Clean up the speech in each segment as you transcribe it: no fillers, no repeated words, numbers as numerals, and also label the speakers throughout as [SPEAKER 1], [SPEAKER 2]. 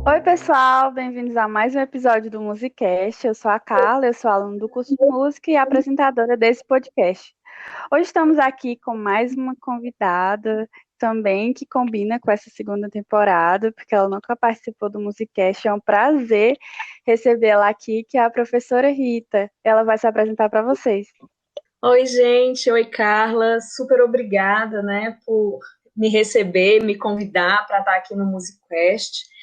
[SPEAKER 1] Oi, pessoal, bem-vindos a mais um episódio do Musicast. Eu sou a Carla, eu sou aluna do curso de música e apresentadora desse podcast. Hoje estamos aqui com mais uma convidada também que combina com essa segunda temporada, porque ela nunca participou do Musicast. É um prazer recebê-la aqui, que é a professora Rita. Ela vai se apresentar para vocês.
[SPEAKER 2] Oi, gente. Oi, Carla. Super obrigada, né, por me receber, me convidar para estar aqui no MusicQuest.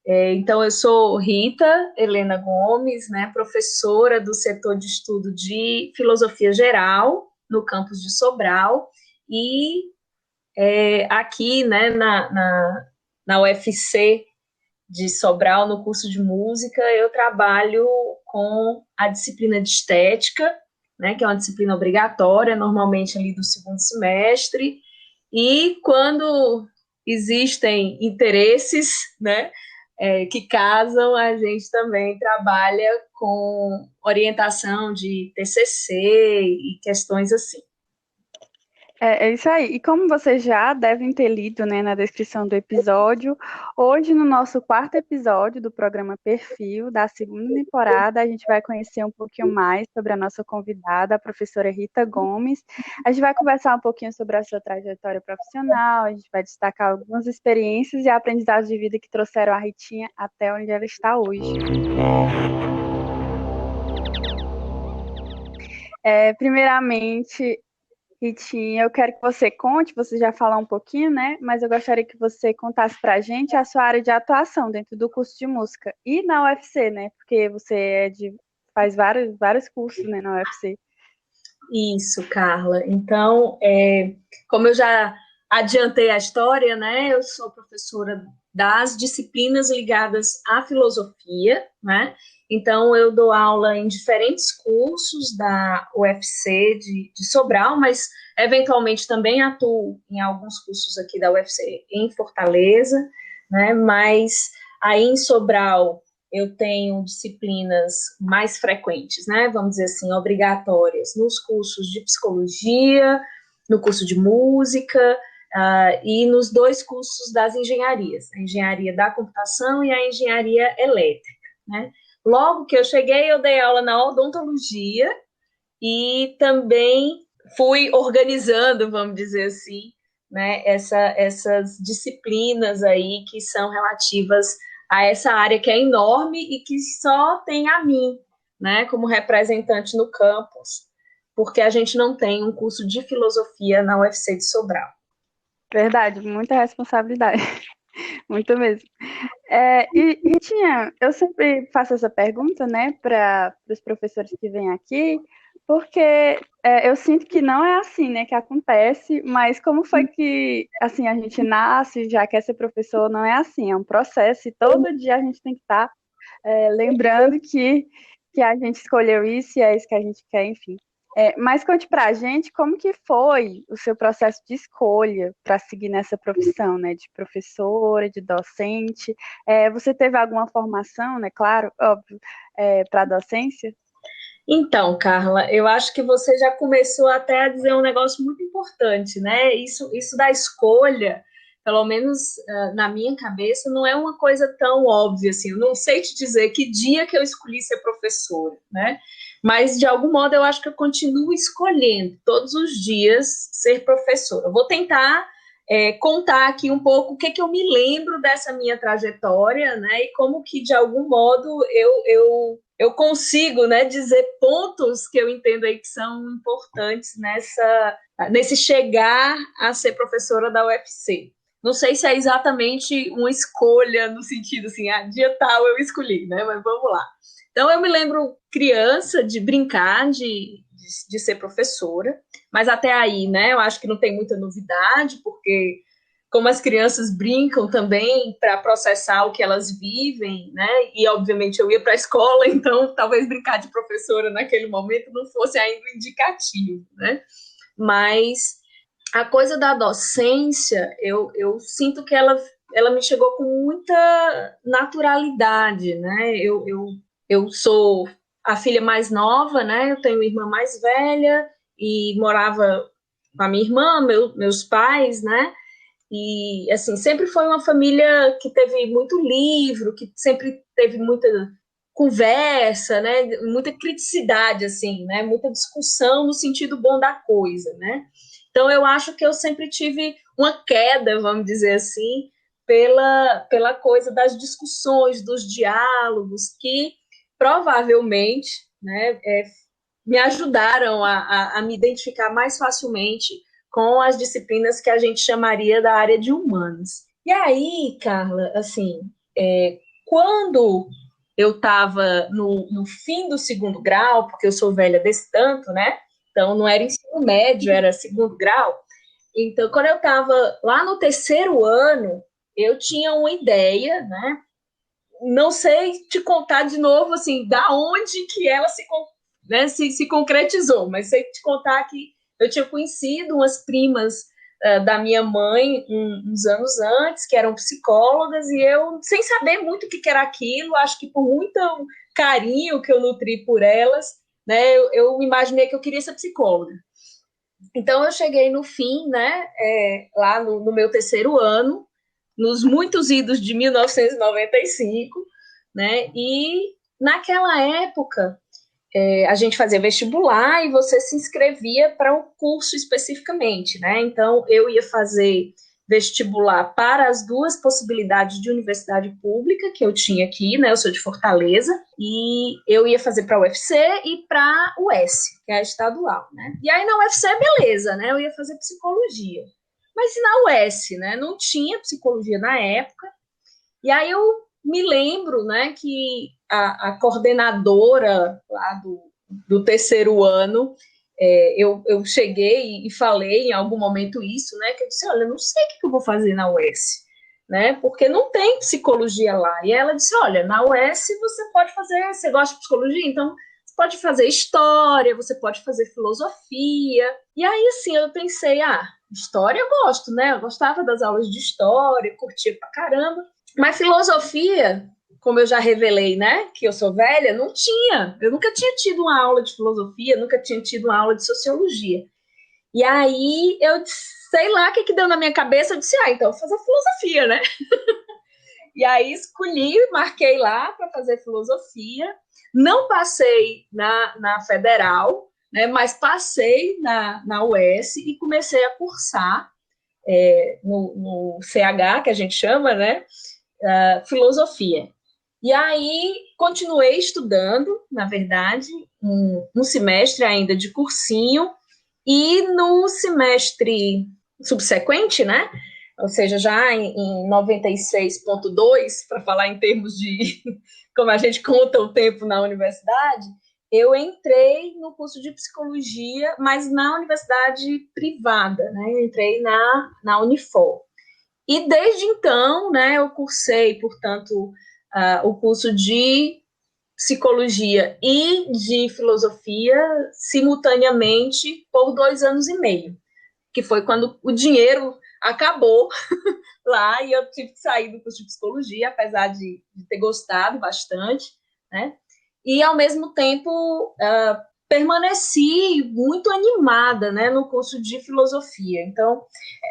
[SPEAKER 2] Então, eu sou Rita Helena Gomes, né, professora do setor de estudo de Filosofia Geral no campus de Sobral e aqui, né, na UFC de Sobral, no curso de música, eu trabalho com a disciplina de estética, né, que é uma disciplina obrigatória, normalmente ali do segundo semestre, e quando existem interesses, né, que casam, a gente também trabalha com orientação de TCC e questões assim.
[SPEAKER 1] É isso aí. E como vocês já devem ter lido, né, na descrição do episódio, hoje no nosso quarto episódio do programa Perfil da segunda temporada, a gente vai conhecer um pouquinho mais sobre a nossa convidada, a professora Rita Gomes. A gente vai conversar um pouquinho sobre a sua trajetória profissional, a gente vai destacar algumas experiências e aprendizados de vida que trouxeram a Ritinha até onde ela está hoje. Primeiramente, Ritinha, eu quero que você conte, você já falou um pouquinho, né? Mas eu gostaria que você contasse para a gente a sua área de atuação dentro do curso de música e na UFC, né? Porque você faz vários cursos, né, na UFC.
[SPEAKER 2] Isso, Carla. Então, como eu já adiantei a história, né? Eu sou professora das disciplinas ligadas à filosofia, né? Então, eu dou aula em diferentes cursos da UFC de Sobral, mas eventualmente também atuo em alguns cursos aqui da UFC em Fortaleza, né? Mas aí em Sobral eu tenho disciplinas mais frequentes, né? Vamos dizer assim, obrigatórias nos cursos de psicologia, no curso de música e nos dois cursos das engenharias, a engenharia da computação e a engenharia elétrica, né? Logo que eu cheguei, eu dei aula na odontologia e também fui organizando, vamos dizer assim, né, essas disciplinas aí que são relativas a essa área que é enorme e que só tem a mim, né, como representante no campus, porque a gente não tem um curso de filosofia na UFC de Sobral.
[SPEAKER 1] Verdade, muita responsabilidade, muito mesmo. E, Ritinha, eu sempre faço essa pergunta, né, para os professores que vêm aqui, porque eu sinto que não é assim, né, que acontece, mas como foi que, assim, a gente nasce, já quer ser professor, não é assim, é um processo e todo dia a gente tem que estar lembrando que a gente escolheu isso e é isso que a gente quer, enfim. Mas conte pra gente como que foi o seu processo de escolha para seguir nessa profissão, né, de professora, de docente. Você teve alguma formação, né, claro, óbvio, para docência?
[SPEAKER 2] Então, Carla, eu acho que você já começou até a dizer um negócio muito importante, né? Isso da escolha, pelo menos na minha cabeça, não é uma coisa tão óbvia assim. Eu não sei te dizer que dia que eu escolhi ser professora, né? Mas, de algum modo, eu acho que eu continuo escolhendo todos os dias ser professora. Eu vou tentar contar aqui um pouco o que, que eu me lembro dessa minha trajetória, né? E como que, de algum modo, eu consigo, né, dizer pontos que eu entendo aí que são importantes nesse chegar a ser professora da UFC. Não sei se é exatamente uma escolha no sentido assim, dia tal eu escolhi, né? Mas vamos lá. Então eu me lembro criança de brincar de ser professora, mas até aí, né? Eu acho que não tem muita novidade, porque como as crianças brincam também para processar o que elas vivem, né? E obviamente eu ia para a escola, então talvez brincar de professora naquele momento não fosse ainda indicativo, né? Mas a coisa da docência, eu sinto que ela me chegou com muita naturalidade, né? Eu sou a filha mais nova, né? Eu tenho uma irmã mais velha e morava com a minha irmã, meus pais, né? E, assim, sempre foi uma família que teve muito livro, que sempre teve muita conversa, né? Muita criticidade, assim, né? Muita discussão no sentido bom da coisa, né? Então, eu acho que eu sempre tive uma queda, vamos dizer assim, pela coisa das discussões, dos diálogos, que provavelmente, né, me ajudaram a me identificar mais facilmente com as disciplinas que a gente chamaria da área de humanas. E aí, Carla, assim, quando eu estava no fim do segundo grau, porque eu sou velha desse tanto, né? Então, não era ensino médio, era segundo grau. Então, quando eu estava lá no terceiro ano, eu tinha uma ideia, né? Não sei te contar de novo, assim, da onde que ela se concretizou, mas sei te contar que eu tinha conhecido umas primas da minha mãe uns anos antes, que eram psicólogas, e eu, sem saber muito o que era aquilo, acho que por muito carinho que eu nutri por elas, né, eu imaginei que eu queria ser psicóloga. Então, eu cheguei no fim, né, lá no meu terceiro ano, nos muitos idos de 1995, né, e naquela época a gente fazia vestibular e você se inscrevia para um curso especificamente, né? Então, eu ia fazer vestibular para as duas possibilidades de universidade pública que eu tinha aqui, né? Eu sou de Fortaleza, e eu ia fazer para a UFC e para a US, que é a estadual, né? E aí na UFC, beleza, né? Eu ia fazer psicologia. Mas e na US, né? Não tinha psicologia na época, e aí eu me lembro, né, que a coordenadora lá do terceiro ano, eu cheguei e falei em algum momento isso, né, que eu disse, olha, eu não sei o que eu vou fazer na UES, né, porque não tem psicologia lá. E ela disse, olha, na UES você pode fazer, você gosta de psicologia? Então você pode fazer história, você pode fazer filosofia. E aí, assim, eu pensei, história eu gosto, né, eu gostava das aulas de história, curtia pra caramba. Mas filosofia, como eu já revelei, né, que eu sou velha, não tinha. Eu nunca tinha tido uma aula de filosofia, nunca tinha tido uma aula de sociologia. E aí eu sei lá o que deu na minha cabeça, eu disse, então eu vou fazer filosofia, né? E aí escolhi, marquei lá para fazer filosofia. Não passei na federal, né, mas passei na UES e comecei a cursar no CH, que a gente chama, né? Filosofia. E aí continuei estudando, na verdade, um semestre ainda de cursinho, e no semestre subsequente, né? Ou seja, já em 96,2, para falar em termos de como a gente conta o tempo na universidade, eu entrei no curso de psicologia, mas na universidade privada, né? Eu entrei na Unifor. E desde então, né, eu cursei, portanto, o curso de psicologia e de filosofia simultaneamente por 2 anos e meio, que foi quando o dinheiro acabou lá e eu tive que sair do curso de psicologia, apesar de ter gostado bastante, né? E, ao mesmo tempo, permaneci muito animada, né, no curso de filosofia. Então,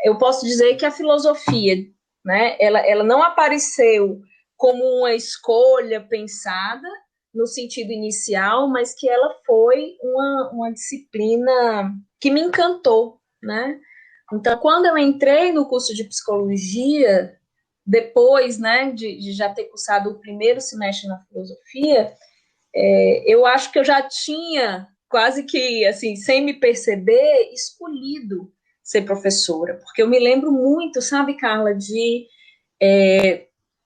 [SPEAKER 2] eu posso dizer que a filosofia, né, ela não apareceu como uma escolha pensada no sentido inicial, mas que ela foi uma disciplina que me encantou, né? Então, quando eu entrei no curso de psicologia, depois, né, de já ter cursado o primeiro semestre na filosofia, eu acho que eu já tinha, quase que, assim, sem me perceber, escolhido ser professora, porque eu me lembro muito, sabe, Carla, de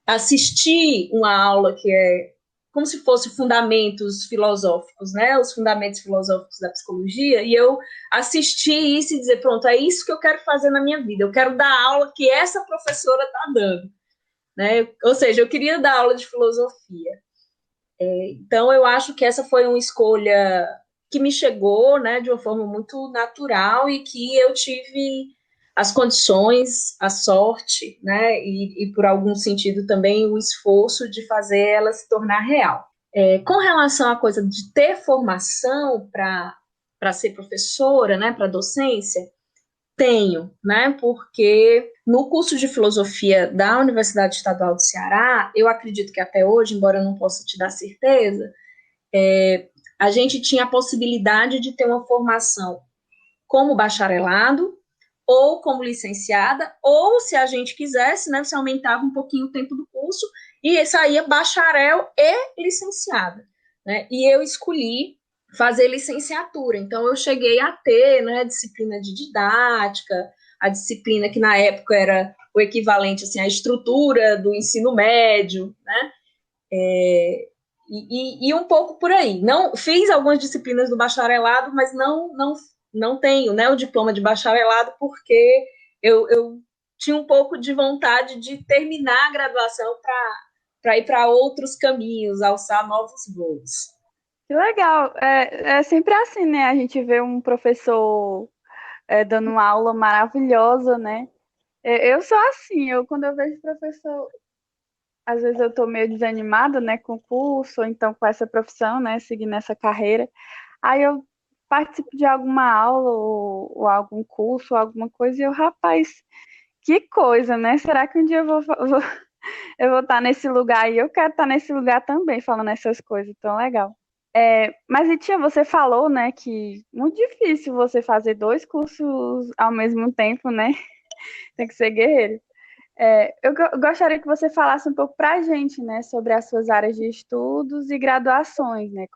[SPEAKER 2] assistir uma aula que é como se fosse fundamentos filosóficos, né? Os fundamentos filosóficos da psicologia, e eu assisti isso e dizer, pronto, é isso que eu quero fazer na minha vida, eu quero dar a aula que essa professora está dando, né? Ou seja, eu queria dar aula de filosofia. Então, eu acho que essa foi uma escolha que me chegou, né, de uma forma muito natural e que eu tive as condições, a sorte, né, e por algum sentido também o esforço de fazer ela se tornar real. Com relação à coisa de ter formação para ser professora, né, para docência, tenho, né, porque no curso de filosofia da Universidade Estadual do Ceará, eu acredito que até hoje, embora eu não possa te dar certeza, a gente tinha a possibilidade de ter uma formação como bacharelado, ou como licenciada, ou se a gente quisesse, né, você aumentava um pouquinho o tempo do curso e saía bacharel e licenciada, né? E eu escolhi fazer licenciatura, então eu cheguei a ter, né, a disciplina de didática, a disciplina que na época era o equivalente assim, à estrutura do ensino médio, né? E um pouco por aí. Não fiz algumas disciplinas do bacharelado, mas não tenho, né, o diploma de bacharelado porque eu tinha um pouco de vontade de terminar a graduação para ir para outros caminhos, alçar novos voos.
[SPEAKER 1] Que legal. É sempre assim, né? A gente vê um professor dando uma aula maravilhosa, né? Eu sou assim, quando eu vejo professor, às vezes eu tô meio desanimada, né, com o curso, ou então com essa profissão, né, seguindo essa carreira. Aí eu participo de alguma aula ou algum curso, ou alguma coisa, e eu, rapaz, que coisa, né? Será que um dia eu vou estar nesse lugar e eu quero estar nesse lugar também, falando essas coisas tão legal. Mas, e tia, você falou, né, que muito difícil você fazer dois cursos ao mesmo tempo, né? Tem que ser guerreiro. Eu gostaria que você falasse um pouco para a gente, né, sobre as suas áreas de estudos e graduações, né,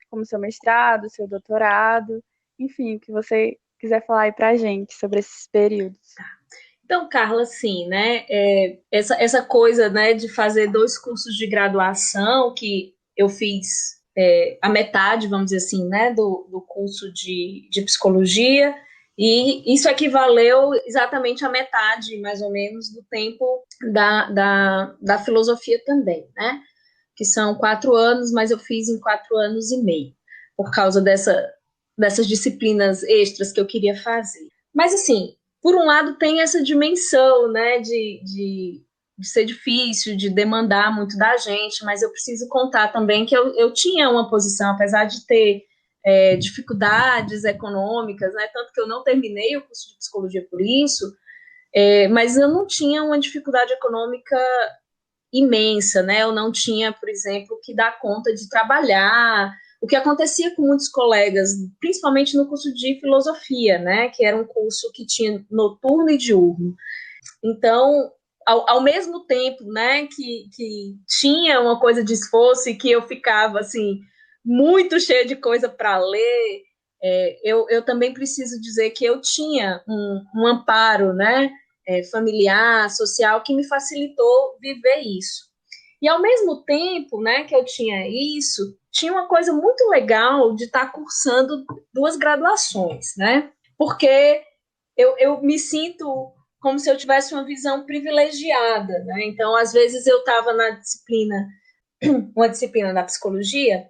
[SPEAKER 1] como seu mestrado, seu doutorado, enfim, o que você quiser falar aí para a gente sobre esses períodos.
[SPEAKER 2] Então, Carla, sim, né, essa coisa, né, de fazer dois cursos de graduação, que eu fiz a metade, vamos dizer assim, né, do curso de psicologia, e isso equivaleu exatamente à metade, mais ou menos, do tempo da filosofia também, né, que são 4 anos, mas eu fiz em 4 anos e meio, por causa dessas disciplinas extras que eu queria fazer. Mas, assim, por um lado, tem essa dimensão, né, de ser difícil, de demandar muito da gente, mas eu preciso contar também que eu tinha uma posição, apesar de ter dificuldades econômicas, né, tanto que eu não terminei o curso de psicologia por isso, mas eu não tinha uma dificuldade econômica imensa, né, eu não tinha, por exemplo, que dar conta de trabalhar, o que acontecia com muitos colegas, principalmente no curso de filosofia, né, que era um curso que tinha noturno e diurno. Então, ao mesmo tempo, né, que tinha uma coisa de esforço e que eu ficava, assim, muito cheia de coisa para ler, eu também preciso dizer que eu tinha um amparo, né, familiar, social, que me facilitou viver isso. E ao mesmo tempo, né, que eu tinha isso, tinha uma coisa muito legal de estar cursando 2 graduações, né? Porque eu me sinto como se eu tivesse uma visão privilegiada, né? Então, às vezes eu estava uma disciplina da psicologia,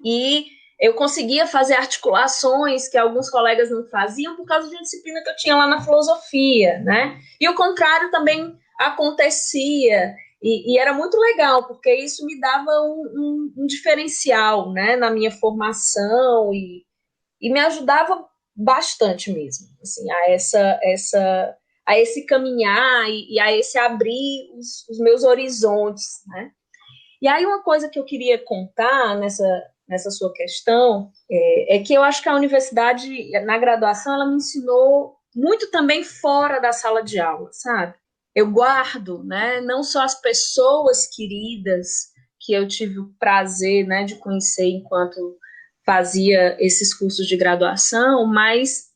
[SPEAKER 2] e eu conseguia fazer articulações que alguns colegas não faziam por causa de uma disciplina que eu tinha lá na filosofia, né? E o contrário também acontecia, e era muito legal, porque isso me dava um diferencial, né, na minha formação, e me ajudava bastante mesmo, assim, a esse caminhar e a esse abrir os meus horizontes, né? E aí uma coisa que eu queria contar nessa sua questão é que eu acho que a universidade, na graduação, ela me ensinou muito também fora da sala de aula, sabe? Eu guardo, né, não só as pessoas queridas que eu tive o prazer, né, de conhecer enquanto fazia esses cursos de graduação, mas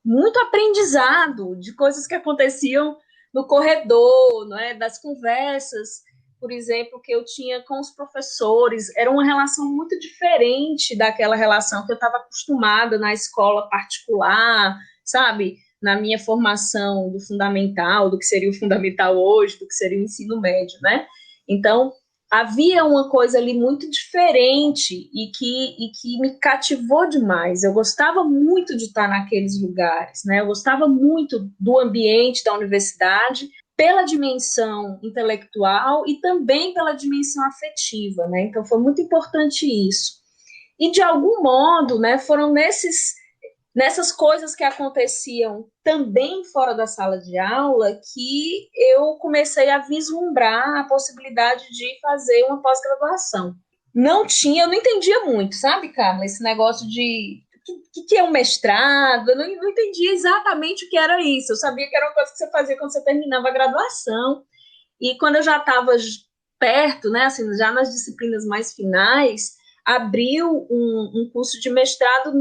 [SPEAKER 2] muito aprendizado de coisas que aconteciam no corredor, né, das conversas, por exemplo, que eu tinha com os professores. Era uma relação muito diferente daquela relação que eu estava acostumada na escola particular, sabe? Na minha formação do fundamental, do que seria o fundamental hoje, do que seria o ensino médio, né? Então, havia uma coisa ali muito diferente e que me cativou demais. Eu gostava muito de estar naqueles lugares, né? Eu gostava muito do ambiente da universidade, pela dimensão intelectual e também pela dimensão afetiva, né? Então foi muito importante isso. E de algum modo, né, foram nessas coisas que aconteciam também fora da sala de aula, que eu comecei a vislumbrar a possibilidade de fazer uma pós-graduação. Eu não entendia muito, sabe, Carla, esse negócio de que é um mestrado, eu não entendia exatamente o que era isso. Eu sabia que era uma coisa que você fazia quando você terminava a graduação. E quando eu já estava perto, né, assim, já nas disciplinas mais finais, abriu um curso de mestrado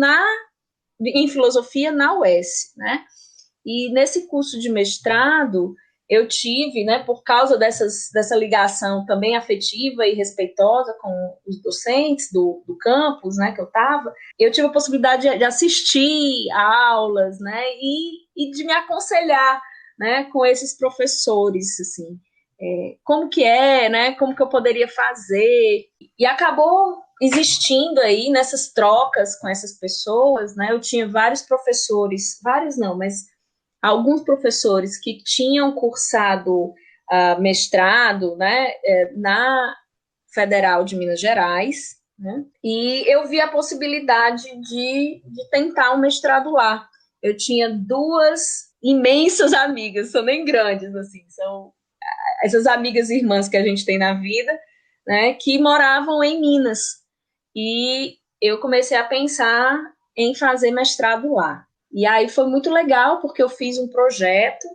[SPEAKER 2] em filosofia na UES, né? E nesse curso de mestrado, eu tive, né, por causa dessa ligação também afetiva e respeitosa com os docentes do campus, né, que eu estava, eu tive a possibilidade de assistir a aulas, né, e de me aconselhar, né, com esses professores, assim, como que né, como que eu poderia fazer, e acabou existindo aí nessas trocas com essas pessoas, né, eu tinha vários professores, vários não, mas alguns professores que tinham cursado mestrado, né, na Federal de Minas Gerais, né, e eu vi a possibilidade de tentar um mestrado lá. Eu tinha duas imensas amigas, são nem grandes, assim, são essas amigas irmãs que a gente tem na vida, né, que moravam em Minas. E eu comecei a pensar em fazer mestrado lá. E aí foi muito legal, porque eu fiz um projeto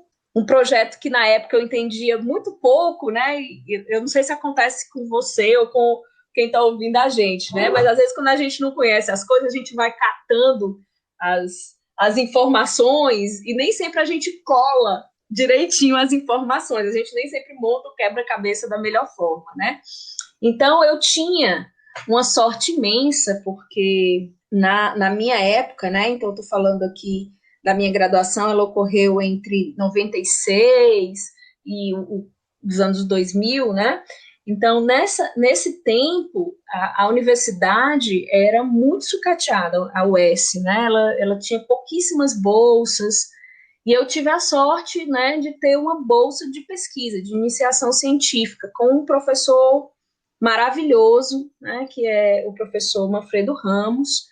[SPEAKER 2] que na época eu entendia muito pouco, né? E eu não sei se acontece com você ou com quem está ouvindo a gente, né? Mas às vezes quando a gente não conhece as coisas, a gente vai catando as informações e nem sempre a gente cola direitinho as informações, a gente nem sempre monta o quebra-cabeça da melhor forma, né? Então eu tinha uma sorte imensa, porque na minha época, né, então eu estou falando aqui da minha graduação, ela ocorreu entre 96 e os anos 2000, né, então nesse tempo a universidade era muito sucateada, a UES, né, ela tinha pouquíssimas bolsas, e eu tive a sorte, né, de ter uma bolsa de pesquisa, de iniciação científica, com um professor maravilhoso, né, que é o professor Manfredo Ramos,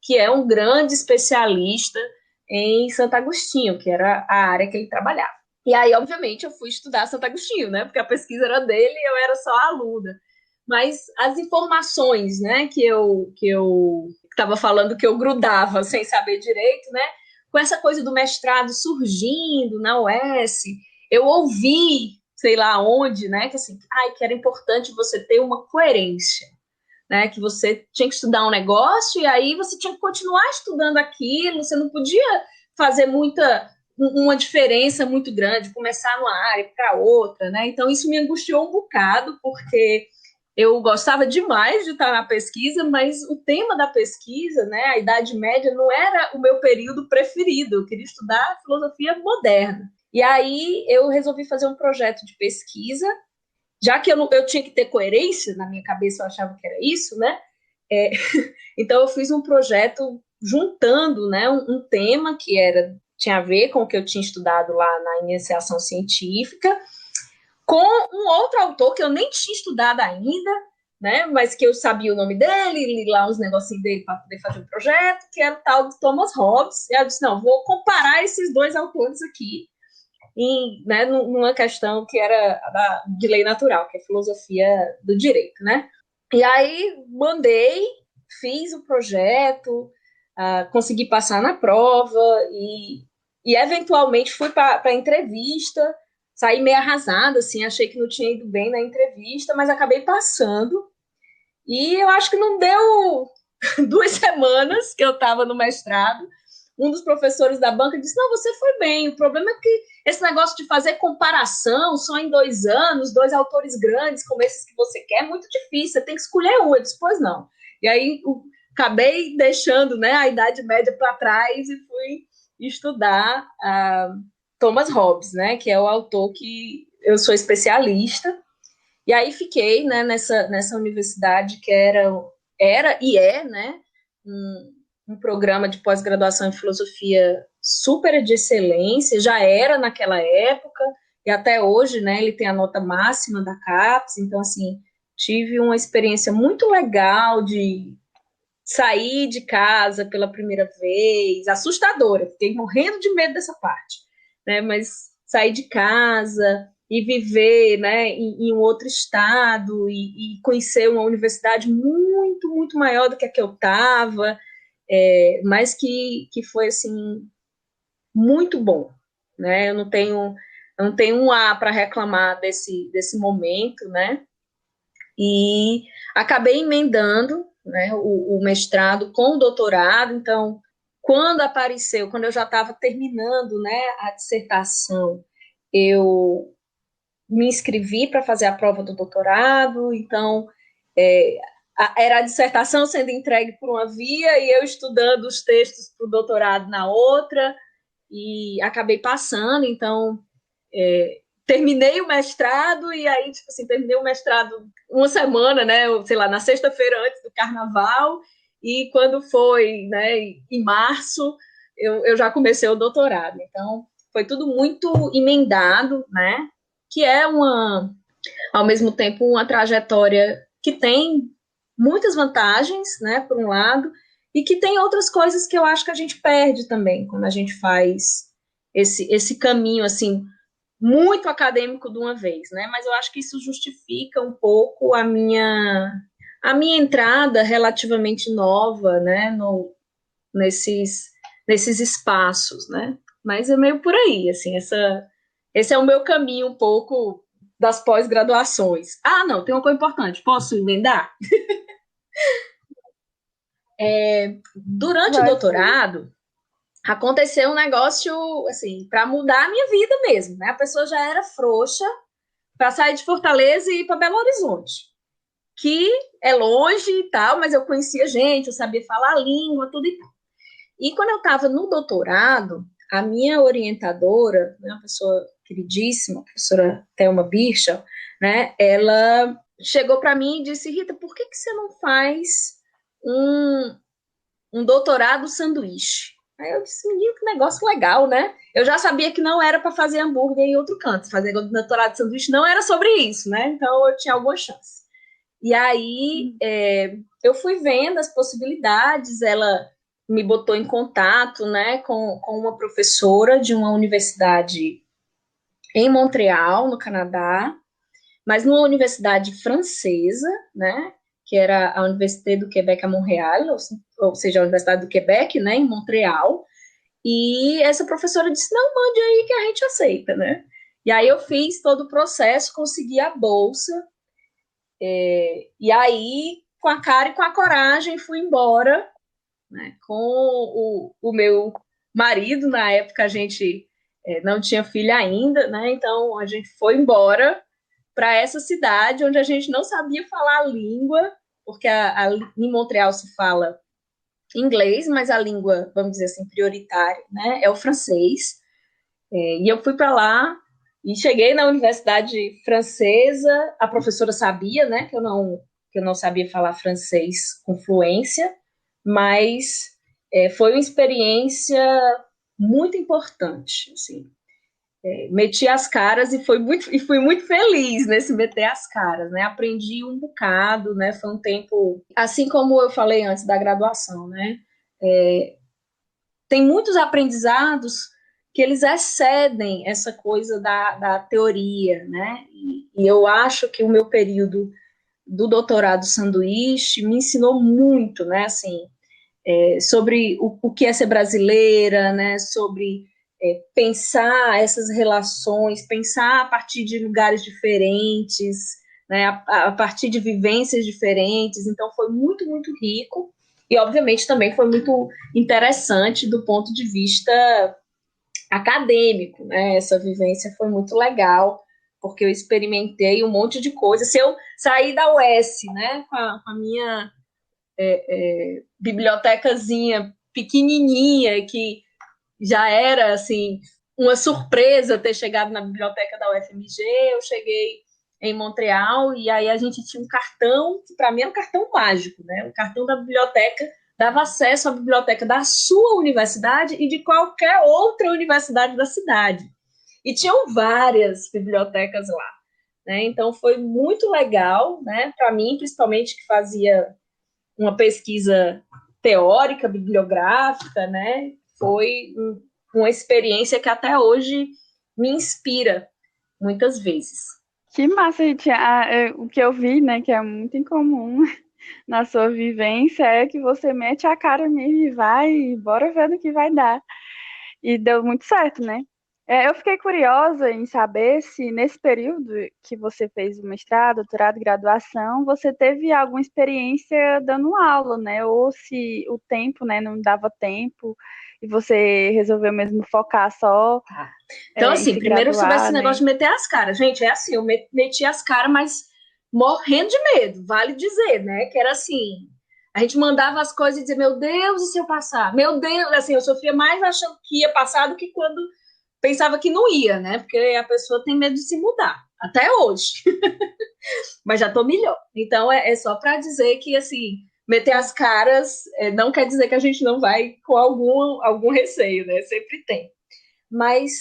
[SPEAKER 2] que é um grande especialista em Santo Agostinho, que era a área que ele trabalhava. E aí, obviamente, eu fui estudar Santo Agostinho, né, porque a pesquisa era dele e eu era só aluna. Mas as informações, né, que eu estava falando que eu grudava sem saber direito, né, com essa coisa do mestrado surgindo na UES, eu ouvi, sei lá onde, né, que assim, que era importante você ter uma coerência, né, que você tinha que estudar um negócio e aí você tinha que continuar estudando aquilo, você não podia fazer uma diferença muito grande, começar numa área para outra, né, então isso me angustiou um bocado, porque eu gostava demais de estar na pesquisa, mas o tema da pesquisa, né, a Idade Média, não era o meu período preferido. Eu queria estudar filosofia moderna. E aí eu resolvi fazer um projeto de pesquisa, já que eu tinha que ter coerência, na minha cabeça eu achava que era isso, né? Então eu fiz um projeto juntando, né, um tema que tinha a ver com o que eu tinha estudado lá na iniciação científica, com um outro autor que eu nem tinha estudado ainda, né, mas que eu sabia o nome dele, li lá uns negocinhos dele para poder fazer um projeto, que era o tal de Thomas Hobbes. E eu disse, não, vou comparar esses dois autores aqui, né, numa questão que era de lei natural, que é filosofia do direito, né. E aí fiz o projeto, consegui passar na prova e eventualmente fui para a entrevista, saí meio arrasada, assim, achei que não tinha ido bem na entrevista, mas acabei passando. E eu acho que não deu 2 semanas que eu estava no mestrado. Um dos professores da banca disse, não, você foi bem, o problema é que esse negócio de fazer comparação só em 2 anos, 2 autores grandes como esses que você quer, é muito difícil, você tem que escolher um. Eu disse, pois não. E aí acabei deixando, né, a Idade Média para trás e fui estudar Thomas Hobbes, né, que é o autor que eu sou especialista. E aí fiquei, né, nessa universidade que era e é, né, um programa de pós-graduação em filosofia super de excelência, já era naquela época, e até hoje, né, ele tem a nota máxima da CAPES, então, assim, tive uma experiência muito legal de sair de casa pela primeira vez, assustadora, fiquei morrendo de medo dessa parte, né? Mas sair de casa e viver, né, em um outro estado e conhecer uma universidade muito, muito maior do que a que eu estava, mas que foi, assim, muito bom, né? Eu não tenho um A para reclamar desse momento, né? E acabei emendando, né, o mestrado com o doutorado. Então, quando eu já estava terminando, né, a dissertação, eu me inscrevi para fazer a prova do doutorado. Então, era a dissertação sendo entregue por uma via e eu estudando os textos para o doutorado na outra, e acabei passando. Então, terminei o mestrado, e aí, tipo assim, terminei o mestrado uma semana, né, sei lá, na sexta-feira antes do carnaval, e quando foi, né, em março, eu já comecei o doutorado. Então, foi tudo muito emendado, né, que é ao mesmo tempo, uma trajetória que tem muitas vantagens, né, por um lado, e que tem outras coisas que eu acho que a gente perde também quando a gente faz esse caminho, assim, muito acadêmico de uma vez, né? Mas eu acho que isso justifica um pouco a minha entrada relativamente nova, né, nesses espaços, né? Mas é meio por aí, assim, esse é o meu caminho um pouco das pós-graduações. Ah, não, tem uma coisa importante, posso emendar? Durante o
[SPEAKER 1] Pode.
[SPEAKER 2] doutorado, aconteceu um negócio, assim, para mudar a minha vida mesmo, né? A pessoa já era frouxa para sair de Fortaleza e ir para Belo Horizonte, que é longe e tal, mas eu conhecia gente, eu sabia falar a língua, tudo e tal. E quando eu estava no doutorado, a minha orientadora, né, uma pessoa queridíssima, a professora Thelma Birchall, né, ela chegou para mim e disse: Rita, por que você não faz um doutorado sanduíche? Aí eu disse: menino, que negócio legal, né? Eu já sabia que não era para fazer hambúrguer em outro canto, fazer doutorado de sanduíche não era sobre isso, né? Então eu tinha alguma chance. E aí eu fui vendo as possibilidades. Ela me botou em contato, né, com uma professora de uma universidade em Montreal, no Canadá, mas numa universidade francesa, né, que era a Université do Québec a Montréal, ou seja, a Universidade do Quebec, né, em Montreal. E essa professora disse: não, mande aí que a gente aceita, né? E aí eu fiz todo o processo, consegui a bolsa, e aí, com a cara e com a coragem, fui embora, né, com o meu marido. Na época a gente não tinha filha ainda, né? Então a gente foi embora para essa cidade onde a gente não sabia falar a língua, porque em Montreal se fala inglês, mas a língua, vamos dizer assim, prioritária, né, é o francês. E eu fui para lá e cheguei na universidade francesa. A professora sabia, né, que eu não sabia falar francês com fluência, mas foi uma experiência muito importante, assim. Meti as caras e fui muito feliz nesse meter as caras, né? Aprendi um bocado, né? Foi um tempo, assim como eu falei antes da graduação, né? Tem muitos aprendizados que eles excedem essa coisa da teoria, né? E eu acho que o meu período do doutorado sanduíche me ensinou muito, né? Assim, sobre o que é ser brasileira, né? Sobre pensar essas relações, pensar a partir de lugares diferentes, né? A partir de vivências diferentes. Então, foi muito, muito rico. E, obviamente, também foi muito interessante do ponto de vista acadêmico, né? Essa vivência foi muito legal, porque eu experimentei um monte de coisa. Se eu sair da UES, né, com a minha bibliotecazinha pequenininha, que já era, assim, uma surpresa ter chegado na biblioteca da UFMG, eu cheguei em Montreal, e aí a gente tinha um cartão, que para mim era um cartão mágico, né? O cartão da biblioteca dava acesso à biblioteca da sua universidade e de qualquer outra universidade da cidade. E tinham várias bibliotecas lá, né? Então foi muito legal, né? Para mim, principalmente, que fazia uma pesquisa teórica, bibliográfica, né? Foi uma experiência que até hoje me inspira muitas vezes.
[SPEAKER 1] Que massa, gente. O que eu vi, né, que é muito incomum na sua vivência, é que você mete a cara mesmo e vai, e bora ver no que vai dar. E deu muito certo, né? Eu fiquei curiosa em saber se nesse período que você fez o mestrado, doutorado, graduação, você teve alguma experiência dando aula, né? Ou se o tempo, né, não dava tempo e você resolveu mesmo focar só
[SPEAKER 2] Então,
[SPEAKER 1] em
[SPEAKER 2] assim,
[SPEAKER 1] se
[SPEAKER 2] primeiro sobre
[SPEAKER 1] graduar,
[SPEAKER 2] esse
[SPEAKER 1] né?
[SPEAKER 2] negócio de meter as caras. Gente, é assim, eu meti as caras, mas morrendo de medo, vale dizer, né? Que era assim, a gente mandava as coisas e dizia, meu Deus, e se eu passar? Meu Deus, assim, eu sofria mais achando que ia passar do que quando pensava que não ia, né? Porque a pessoa tem medo de se mudar, até hoje. Mas já tô melhor. Então, é só para dizer que, assim, meter as caras não quer dizer que a gente não vai com algum receio, né? Sempre tem. Mas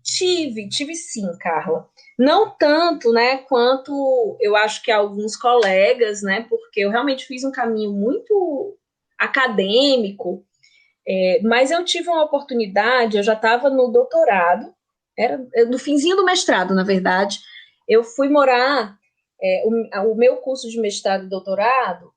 [SPEAKER 2] tive sim, Carla. Não tanto, né, quanto eu acho que alguns colegas, né, porque eu realmente fiz um caminho muito acadêmico, mas eu tive uma oportunidade, eu já estava no doutorado, era no finzinho do mestrado, na verdade, eu fui morar, o meu curso de mestrado e doutorado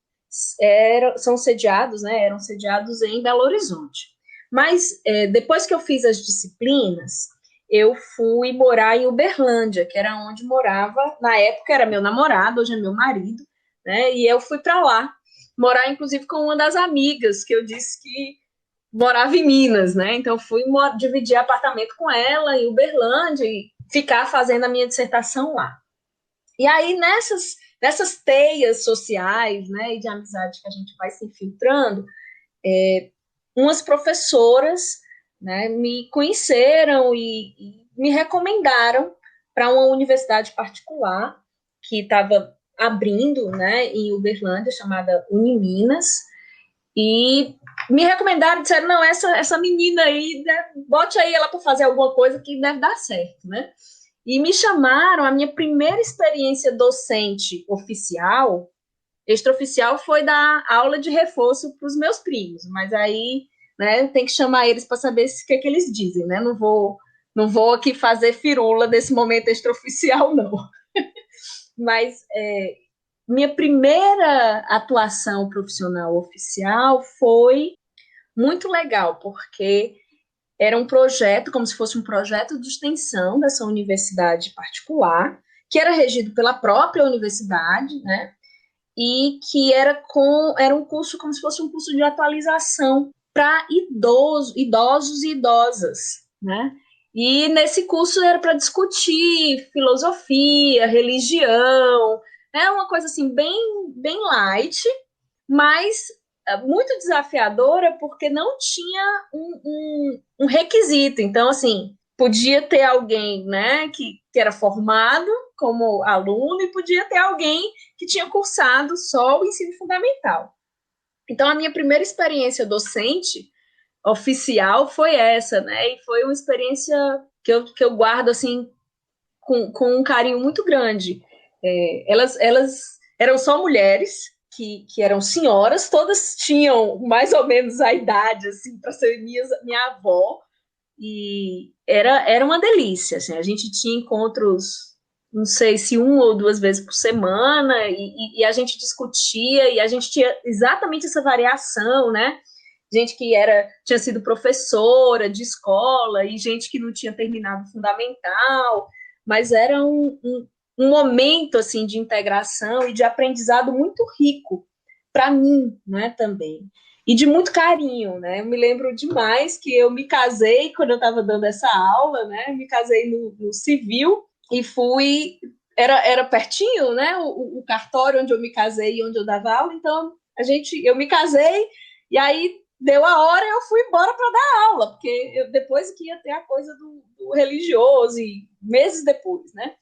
[SPEAKER 2] são sediados, né, eram sediados em Belo Horizonte. Mas depois que eu fiz as disciplinas, eu fui morar em Uberlândia, que era onde morava, na época era meu namorado, hoje é meu marido, né? E eu fui para lá, morar inclusive com uma das amigas que eu disse que morava em Minas, né? Então fui dividir apartamento com ela em Uberlândia e ficar fazendo a minha dissertação lá. E aí nessas teias sociais, né, e de amizade que a gente vai se infiltrando, umas professoras, né, me conheceram e me recomendaram para uma universidade particular que estava abrindo, né, em Uberlândia, chamada Uniminas, e me recomendaram, disseram, não, essa menina aí, né, bote aí ela para fazer alguma coisa que deve dar certo, né? E me chamaram, a minha primeira experiência docente oficial, extraoficial, foi dar aula de reforço para os meus primos, mas aí, né, tem que chamar eles para saber o que eles dizem, né? Não vou aqui fazer firula desse momento extraoficial, não. Mas minha primeira atuação profissional oficial foi muito legal, porque era um projeto, como se fosse um projeto de extensão dessa universidade particular, que era regido pela própria universidade, né? E que era um curso como se fosse um curso de atualização para idosos e idosas, né? E nesse curso era para discutir filosofia, religião, né? Uma coisa assim bem light, mas muito desafiadora porque não tinha um requisito. Então, assim, podia ter alguém, né, que era formado como aluno e podia ter alguém que tinha cursado só o ensino fundamental. Então, a minha primeira experiência docente oficial foi essa, né? E foi uma experiência que eu guardo, assim, com um carinho muito grande. Elas eram só mulheres, que eram senhoras, todas tinham mais ou menos a idade, assim, para ser minha avó, e era uma delícia, assim, a gente tinha encontros, não sei se uma ou duas vezes por semana, e a gente discutia, e a gente tinha exatamente essa variação, né? Gente que tinha sido professora de escola, e gente que não tinha terminado o fundamental, mas era um momento, assim, de integração e de aprendizado muito rico para mim, né, também e de muito carinho, né? Eu me lembro demais que eu me casei quando eu estava dando essa aula, né? Me casei no civil e fui. Era pertinho, né? O cartório onde eu me casei e onde eu dava aula, então eu me casei e aí deu a hora e eu fui embora para dar aula, porque depois que ia ter a coisa do religioso e meses depois, né?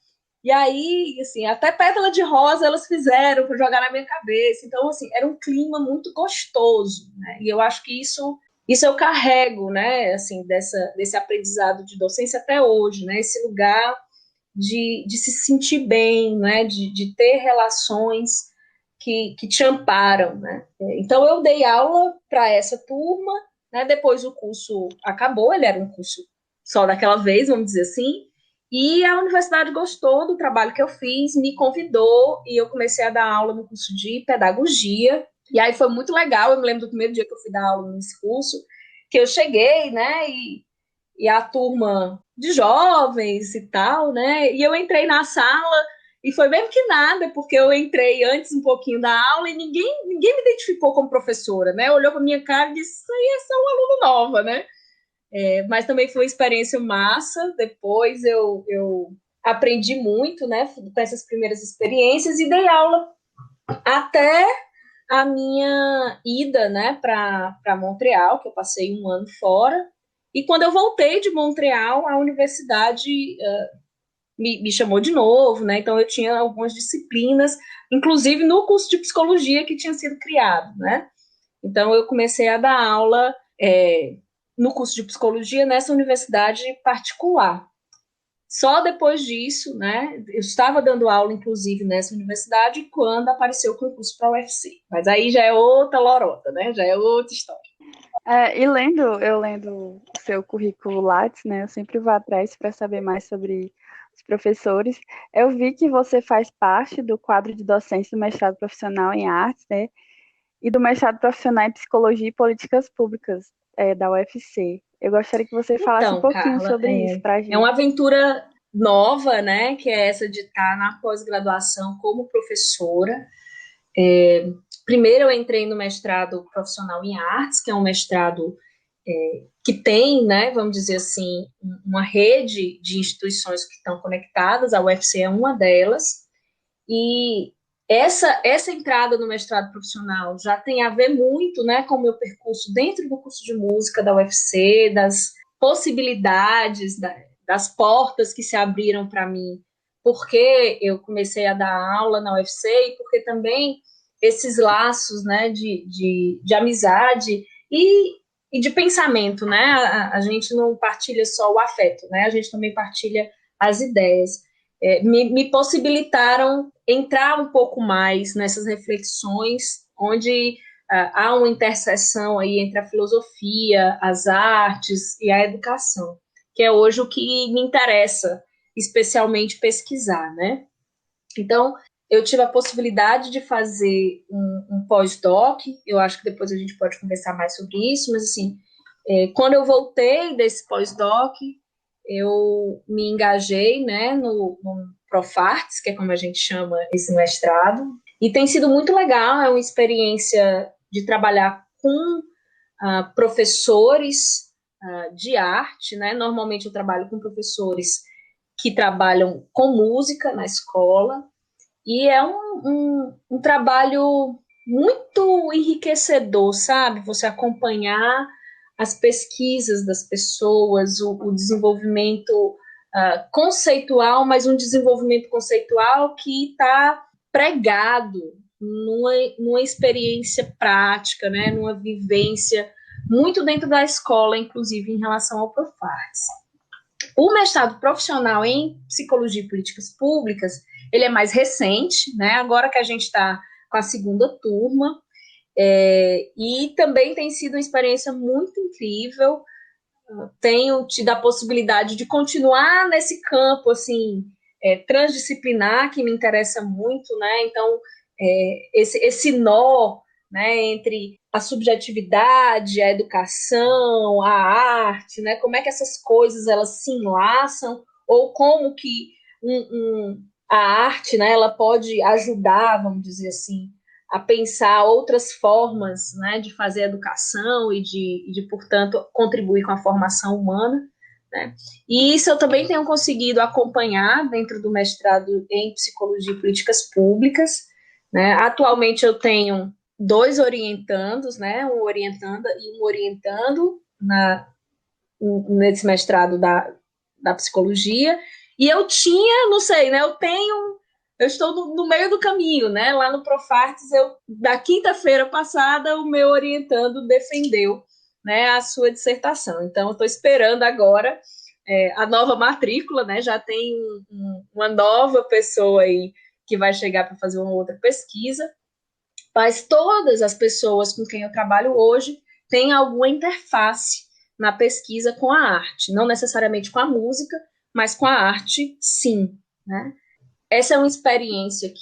[SPEAKER 2] E aí, assim, até pétala de rosa elas fizeram para jogar na minha cabeça. Então, assim, era um clima muito gostoso, né? E eu acho que isso eu carrego, né? Assim, desse aprendizado de docência até hoje, né? Esse lugar de se sentir bem, né? De ter relações que te amparam, né? Então, eu dei aula para essa turma, né? Depois o curso acabou, ele era um curso só daquela vez, vamos dizer assim, e a universidade gostou do trabalho que eu fiz, me convidou, e eu comecei a dar aula no curso de pedagogia, e aí foi muito legal. Eu me lembro do primeiro dia que eu fui dar aula nesse curso, que eu cheguei, né, e a turma de jovens e tal, né, e eu entrei na sala, e foi mesmo que nada, porque eu entrei antes um pouquinho da aula e ninguém me identificou como professora, né? Olhou para minha cara e disse, isso aí é só uma aluna nova, né? Mas também foi uma experiência massa. Depois eu aprendi muito, né, com essas primeiras experiências, e dei aula até a minha ida, né, para Montreal, que eu passei um ano fora. E quando eu voltei de Montreal, a universidade me chamou de novo, né? Então eu tinha algumas disciplinas, inclusive no curso de psicologia que tinha sido criado, né? Então eu comecei a dar aula no curso de psicologia nessa universidade particular. Só depois disso, né? Eu estava dando aula, inclusive, nessa universidade quando apareceu o concurso para a UFC. Mas aí já é outra lorota, né? Já é outra história.
[SPEAKER 1] E eu lendo o seu currículo Lattes, né? Eu sempre vou atrás para saber mais sobre os professores. Eu vi que você faz parte do quadro de docência do mestrado profissional em artes, né? E do mestrado profissional em psicologia e políticas públicas, da UFC. Eu gostaria que você falasse um
[SPEAKER 2] Então,
[SPEAKER 1] pouquinho
[SPEAKER 2] Carla,
[SPEAKER 1] sobre isso para a
[SPEAKER 2] é
[SPEAKER 1] gente.
[SPEAKER 2] uma aventura nova, né? Que é essa de estar na pós-graduação como professora. Primeiro eu entrei no mestrado profissional em artes, que é um mestrado que tem, né, vamos dizer assim, uma rede de instituições que estão conectadas, a UFC é uma delas, e essa entrada no mestrado profissional já tem a ver muito, né, com o meu percurso dentro do curso de música da UFC, das possibilidades, das portas que se abriram para mim, porque eu comecei a dar aula na UFC e porque também esses laços, né, de amizade e de pensamento, né? A gente não partilha só o afeto, né? A gente também partilha as ideias. Me possibilitaram entrar um pouco mais nessas reflexões, onde há uma interseção aí entre a filosofia, as artes e a educação, que é hoje o que me interessa especialmente pesquisar, né? Então, eu tive a possibilidade de fazer um pós-doc. Eu acho que depois a gente pode conversar mais sobre isso, mas assim, quando eu voltei desse pós-doc, eu me engajei, né, no Profarts, que é como a gente chama esse mestrado, e tem sido muito legal. É uma experiência de trabalhar com professores de arte, né? Normalmente eu trabalho com professores que trabalham com música na escola, e é um trabalho muito enriquecedor, sabe? Você acompanhar as pesquisas das pessoas, o desenvolvimento conceitual, mas um desenvolvimento conceitual que está pregado numa experiência prática, né? Numa vivência muito dentro da escola, inclusive em relação ao Profarts. O mestrado profissional em psicologia e políticas públicas, ele é mais recente, né? Agora que a gente está com a segunda turma, e também tem sido uma experiência muito incrível. Tenho tido a possibilidade de continuar nesse campo, assim, transdisciplinar, que me interessa muito, né? Então, esse nó, né, entre a subjetividade, a educação, a arte, né? Como é que essas coisas elas se enlaçam, ou como que a arte, né, ela pode ajudar, vamos dizer assim, a pensar outras formas, né, de fazer educação e de, portanto, contribuir com a formação humana, né? E isso eu também tenho conseguido acompanhar dentro do mestrado em Psicologia e Políticas Públicas, né? Atualmente eu tenho 2 orientandos, né, um orientanda e um orientando nesse mestrado da psicologia, e eu tinha, não sei, né, eu estou no meio do caminho, né? Lá no Profarts, da quinta-feira passada, o meu orientando defendeu, né, a sua dissertação. Então, eu estou esperando agora a nova matrícula, né? Já tem uma nova pessoa aí que vai chegar para fazer uma outra pesquisa. mas todas as pessoas com quem eu trabalho hoje têm alguma interface na pesquisa com a arte, não necessariamente com a música, mas com a arte, sim, né? Essa é uma experiência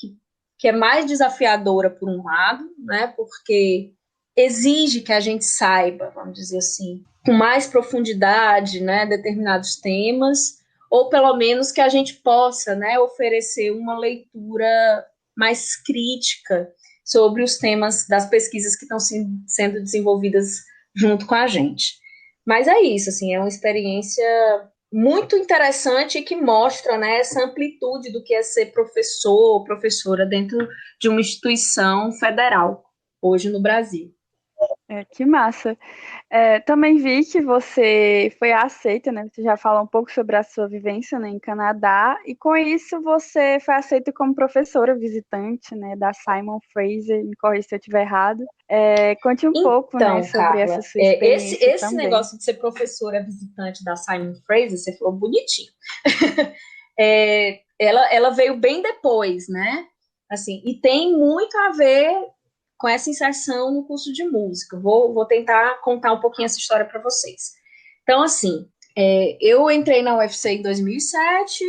[SPEAKER 2] que é mais desafiadora, por um lado, né? Porque exige que a gente saiba, vamos dizer assim, com mais profundidade, né, determinados temas, ou pelo menos que a gente possa, né, oferecer uma leitura mais crítica sobre os temas das pesquisas que estão sendo desenvolvidas junto com a gente. Mas é isso, assim, é uma experiência muito interessante e que mostra, né, essa amplitude do que é ser professor ou professora dentro de uma instituição federal, hoje no Brasil.
[SPEAKER 1] Que massa. Também vi que você foi aceita, né? Você já falou um pouco sobre a sua vivência, né, em Canadá, e com isso você foi aceita como professora visitante, né, da Simon Fraser, me corrija se eu estiver errado. Conte um pouco, né,
[SPEAKER 2] Então,
[SPEAKER 1] sobre essa
[SPEAKER 2] Carla,
[SPEAKER 1] sua experiência
[SPEAKER 2] esse
[SPEAKER 1] também.
[SPEAKER 2] negócio de ser professora visitante da Simon Fraser, você falou bonitinho. Ela veio bem depois, né? Assim, e tem muito a ver com essa inserção no curso de música. Vou tentar contar um pouquinho essa história para vocês. Então, assim, eu entrei na UFC em 2007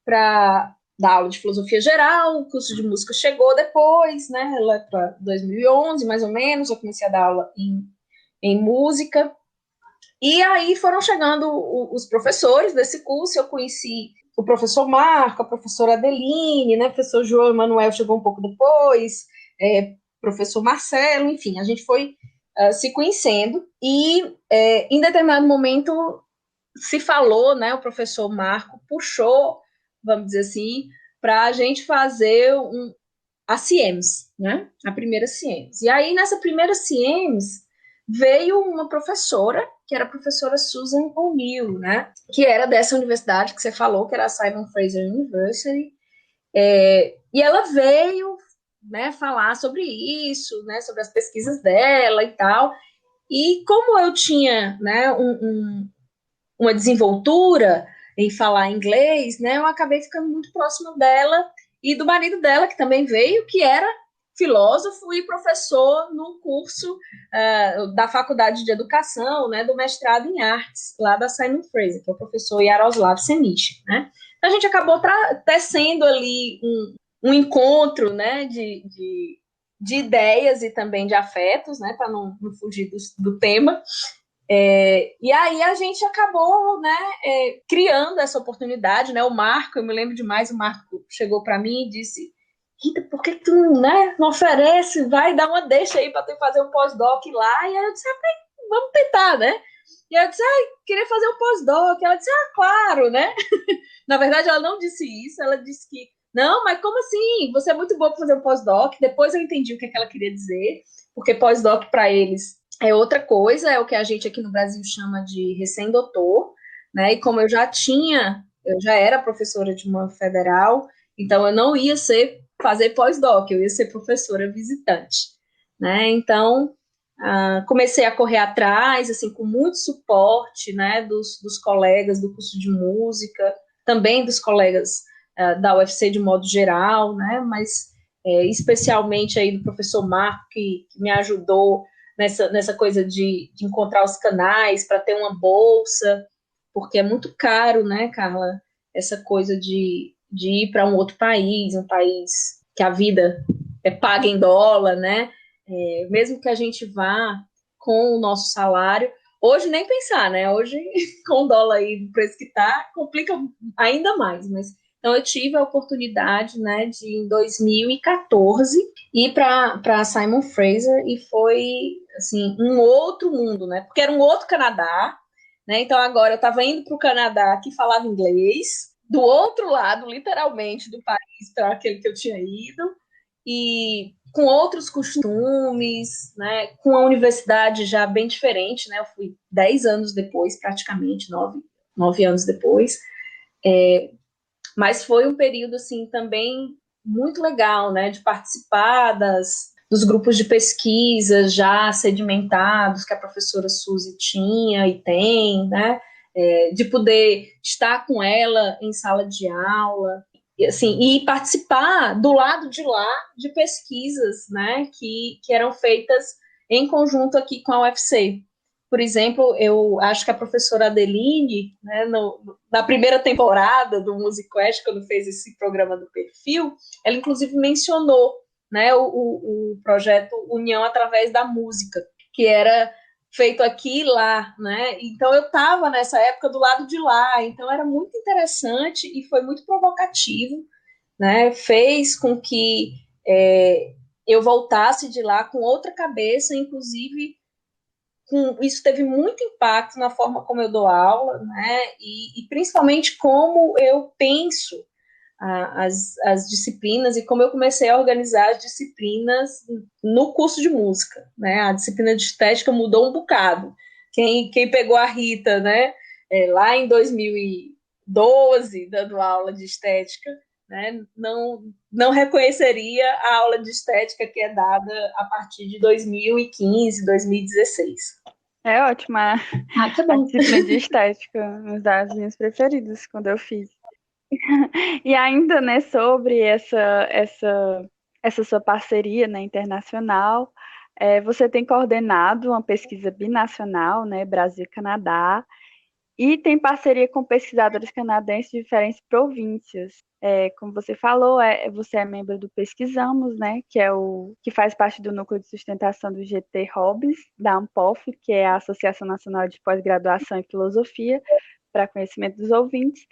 [SPEAKER 2] para dar aula de filosofia geral, o curso de música chegou depois, né, lá para 2011, mais ou menos, eu comecei a dar aula em música, e aí foram chegando os professores desse curso, eu conheci o professor Marco, a professora Adeline, né, o professor João Emanuel chegou um pouco depois, professor Marcelo, enfim, a gente foi se conhecendo, e em determinado momento se falou, né, o professor Marco puxou, vamos dizer assim, para a gente fazer a CIEMS, né, a primeira CIEMS. E aí, nessa primeira CIEMS, veio uma professora, que era a professora Susan O'Neill, né, que era dessa universidade que você falou, que era a Simon Fraser University, e ela veio, né, falar sobre isso, né, sobre as pesquisas dela e tal, e como eu tinha, né, uma desenvoltura em falar inglês, né, eu acabei ficando muito próxima dela e do marido dela, que também veio, que era filósofo e professor no curso da Faculdade de Educação, né, do mestrado em artes, lá da Simon Fraser, que é o professor Yaroslav Senic, né? Então, a gente acabou tecendo ali um encontro, né, de ideias e também de afetos, né, para não fugir do tema. E aí a gente acabou, né, criando essa oportunidade, né? O Marco, eu me lembro demais, o Marco chegou para mim e disse: Rita, por que tu, né, não oferece, vai dar uma deixa aí para tu fazer um pós-doc lá? E aí eu disse: vamos tentar, né? E eu disse: queria fazer um pós-doc. Ela disse: claro, né? Na verdade, ela não disse isso, ela disse que não, mas como assim? Você é muito boa para fazer um pós-doc. Depois eu entendi o que ela queria dizer, porque pós-doc para eles é outra coisa, é o que a gente aqui no Brasil chama de recém-doutor, né? E como eu já era professora de uma federal, então eu não ia fazer pós-doc, eu ia ser professora visitante, né? Então, comecei a correr atrás, assim, com muito suporte, né, dos colegas do curso de música, também dos colegas da UFC de modo geral, né? Mas especialmente aí do professor Marco, que me ajudou nessa coisa de encontrar os canais para ter uma bolsa, porque é muito caro, né, Carla, essa coisa de ir para um outro país, um país que a vida é paga em dólar, né, mesmo que a gente vá com o nosso salário, hoje nem pensar, né, hoje com o dólar aí do preço que está, complica ainda mais, mas então eu tive a oportunidade, né, de em 2014 ir para Simon Fraser e foi assim um outro mundo, né? Porque era um outro Canadá, né? Então agora eu estava indo para o Canadá que falava inglês, do outro lado, literalmente, do país para aquele que eu tinha ido, e com outros costumes, né? Com a universidade já bem diferente, né? Eu fui 10 anos depois, praticamente, 9 anos depois. Mas foi um período, assim, também muito legal, né, de participar dos grupos de pesquisa já sedimentados que a professora Suzy tinha e tem, né, de poder estar com ela em sala de aula assim, e participar do lado de lá de pesquisas, né, que eram feitas em conjunto aqui com a UFC. Por exemplo, eu acho que a professora Adeline, né, na primeira temporada do MusicQuest, quando fez esse programa do perfil, ela inclusive mencionou, né, o projeto União através da Música, que era feito aqui e lá, né? Então eu estava nessa época do lado de lá, então era muito interessante e foi muito provocativo, né? Fez com que eu voltasse de lá com outra cabeça, inclusive isso teve muito impacto na forma como eu dou aula, né? E principalmente como eu penso as disciplinas e como eu comecei a organizar as disciplinas no curso de música, né? A disciplina de estética mudou um bocado. Quem pegou a Rita, né? Lá em 2012, dando aula de estética, né? Não reconheceria a aula de estética que é dada a partir de 2015, 2016.
[SPEAKER 1] É ótima
[SPEAKER 2] Que
[SPEAKER 1] a
[SPEAKER 2] bom.
[SPEAKER 1] disciplina de estética, uma das minhas preferidas quando eu fiz. E ainda, né, sobre essa sua parceria, né, internacional, você tem coordenado uma pesquisa binacional, né, Brasil e Canadá, e tem parceria com pesquisadores canadenses de diferentes províncias. Como você falou, você é membro do Pesquisamos, né, que faz parte do núcleo de sustentação do GT Hobbies, da ANPOF, que é a Associação Nacional de Pós-Graduação em Filosofia, para conhecimento dos ouvintes.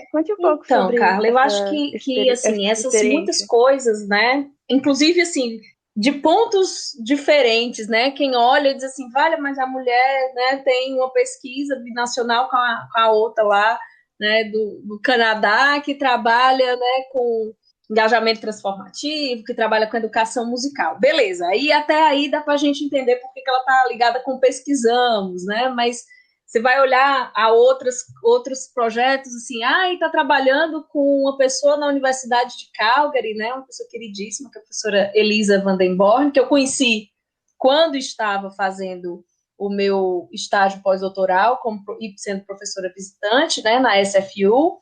[SPEAKER 1] Conte um pouco
[SPEAKER 2] Então,
[SPEAKER 1] sobre
[SPEAKER 2] Carla, eu acho que assim,
[SPEAKER 1] essa
[SPEAKER 2] essas muitas
[SPEAKER 1] experiência.
[SPEAKER 2] coisas, né? Inclusive, assim, de pontos diferentes, né? Quem olha diz assim, vale, mas a mulher, né, tem uma pesquisa binacional com a outra lá, né, do Canadá, que trabalha, né, com engajamento transformativo, que trabalha com educação musical. Beleza, aí até aí dá para a gente entender por que ela está ligada com pesquisamos, né? Mas você vai olhar a outros projetos, assim, está trabalhando com uma pessoa na Universidade de Calgary, né, uma pessoa queridíssima, que é a professora Elisa Vandenborn, que eu conheci quando estava fazendo o meu estágio pós-doutoral, e sendo professora visitante, né, na SFU,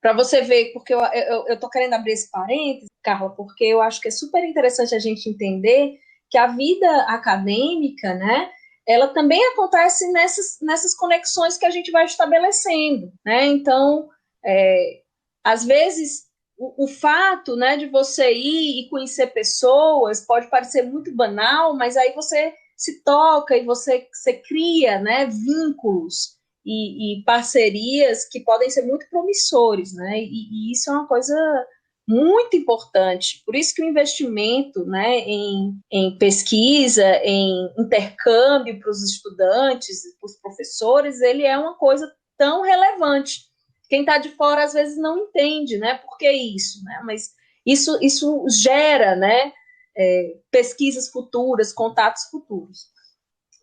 [SPEAKER 2] para você ver, porque eu estou querendo abrir esse parênteses, Carla, porque eu acho que é super interessante a gente entender que a vida acadêmica, né, ela também acontece nessas conexões que a gente vai estabelecendo, né? Então, às vezes, o fato, né, de você ir e conhecer pessoas pode parecer muito banal, mas aí você se toca e você cria, né, vínculos e parcerias que podem ser muito promissores, né? E isso é uma coisa muito importante. Por isso que o investimento, né, em pesquisa, em intercâmbio para os estudantes, para os professores, ele é uma coisa tão relevante. Quem está de fora às vezes não entende, né? Por que isso, né? Mas isso gera, né, pesquisas futuras, contatos futuros.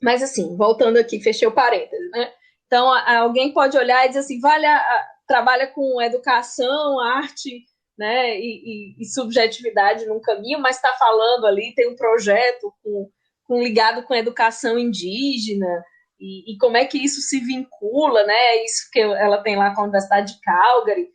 [SPEAKER 2] Mas assim, voltando aqui, fechei o parênteses, né? Então, alguém pode olhar e dizer assim, trabalha com educação, arte, né, e subjetividade num caminho, mas está falando ali, tem um projeto ligado com educação indígena, e como é que isso se vincula, né, isso que ela tem lá com a Universidade de Calgary,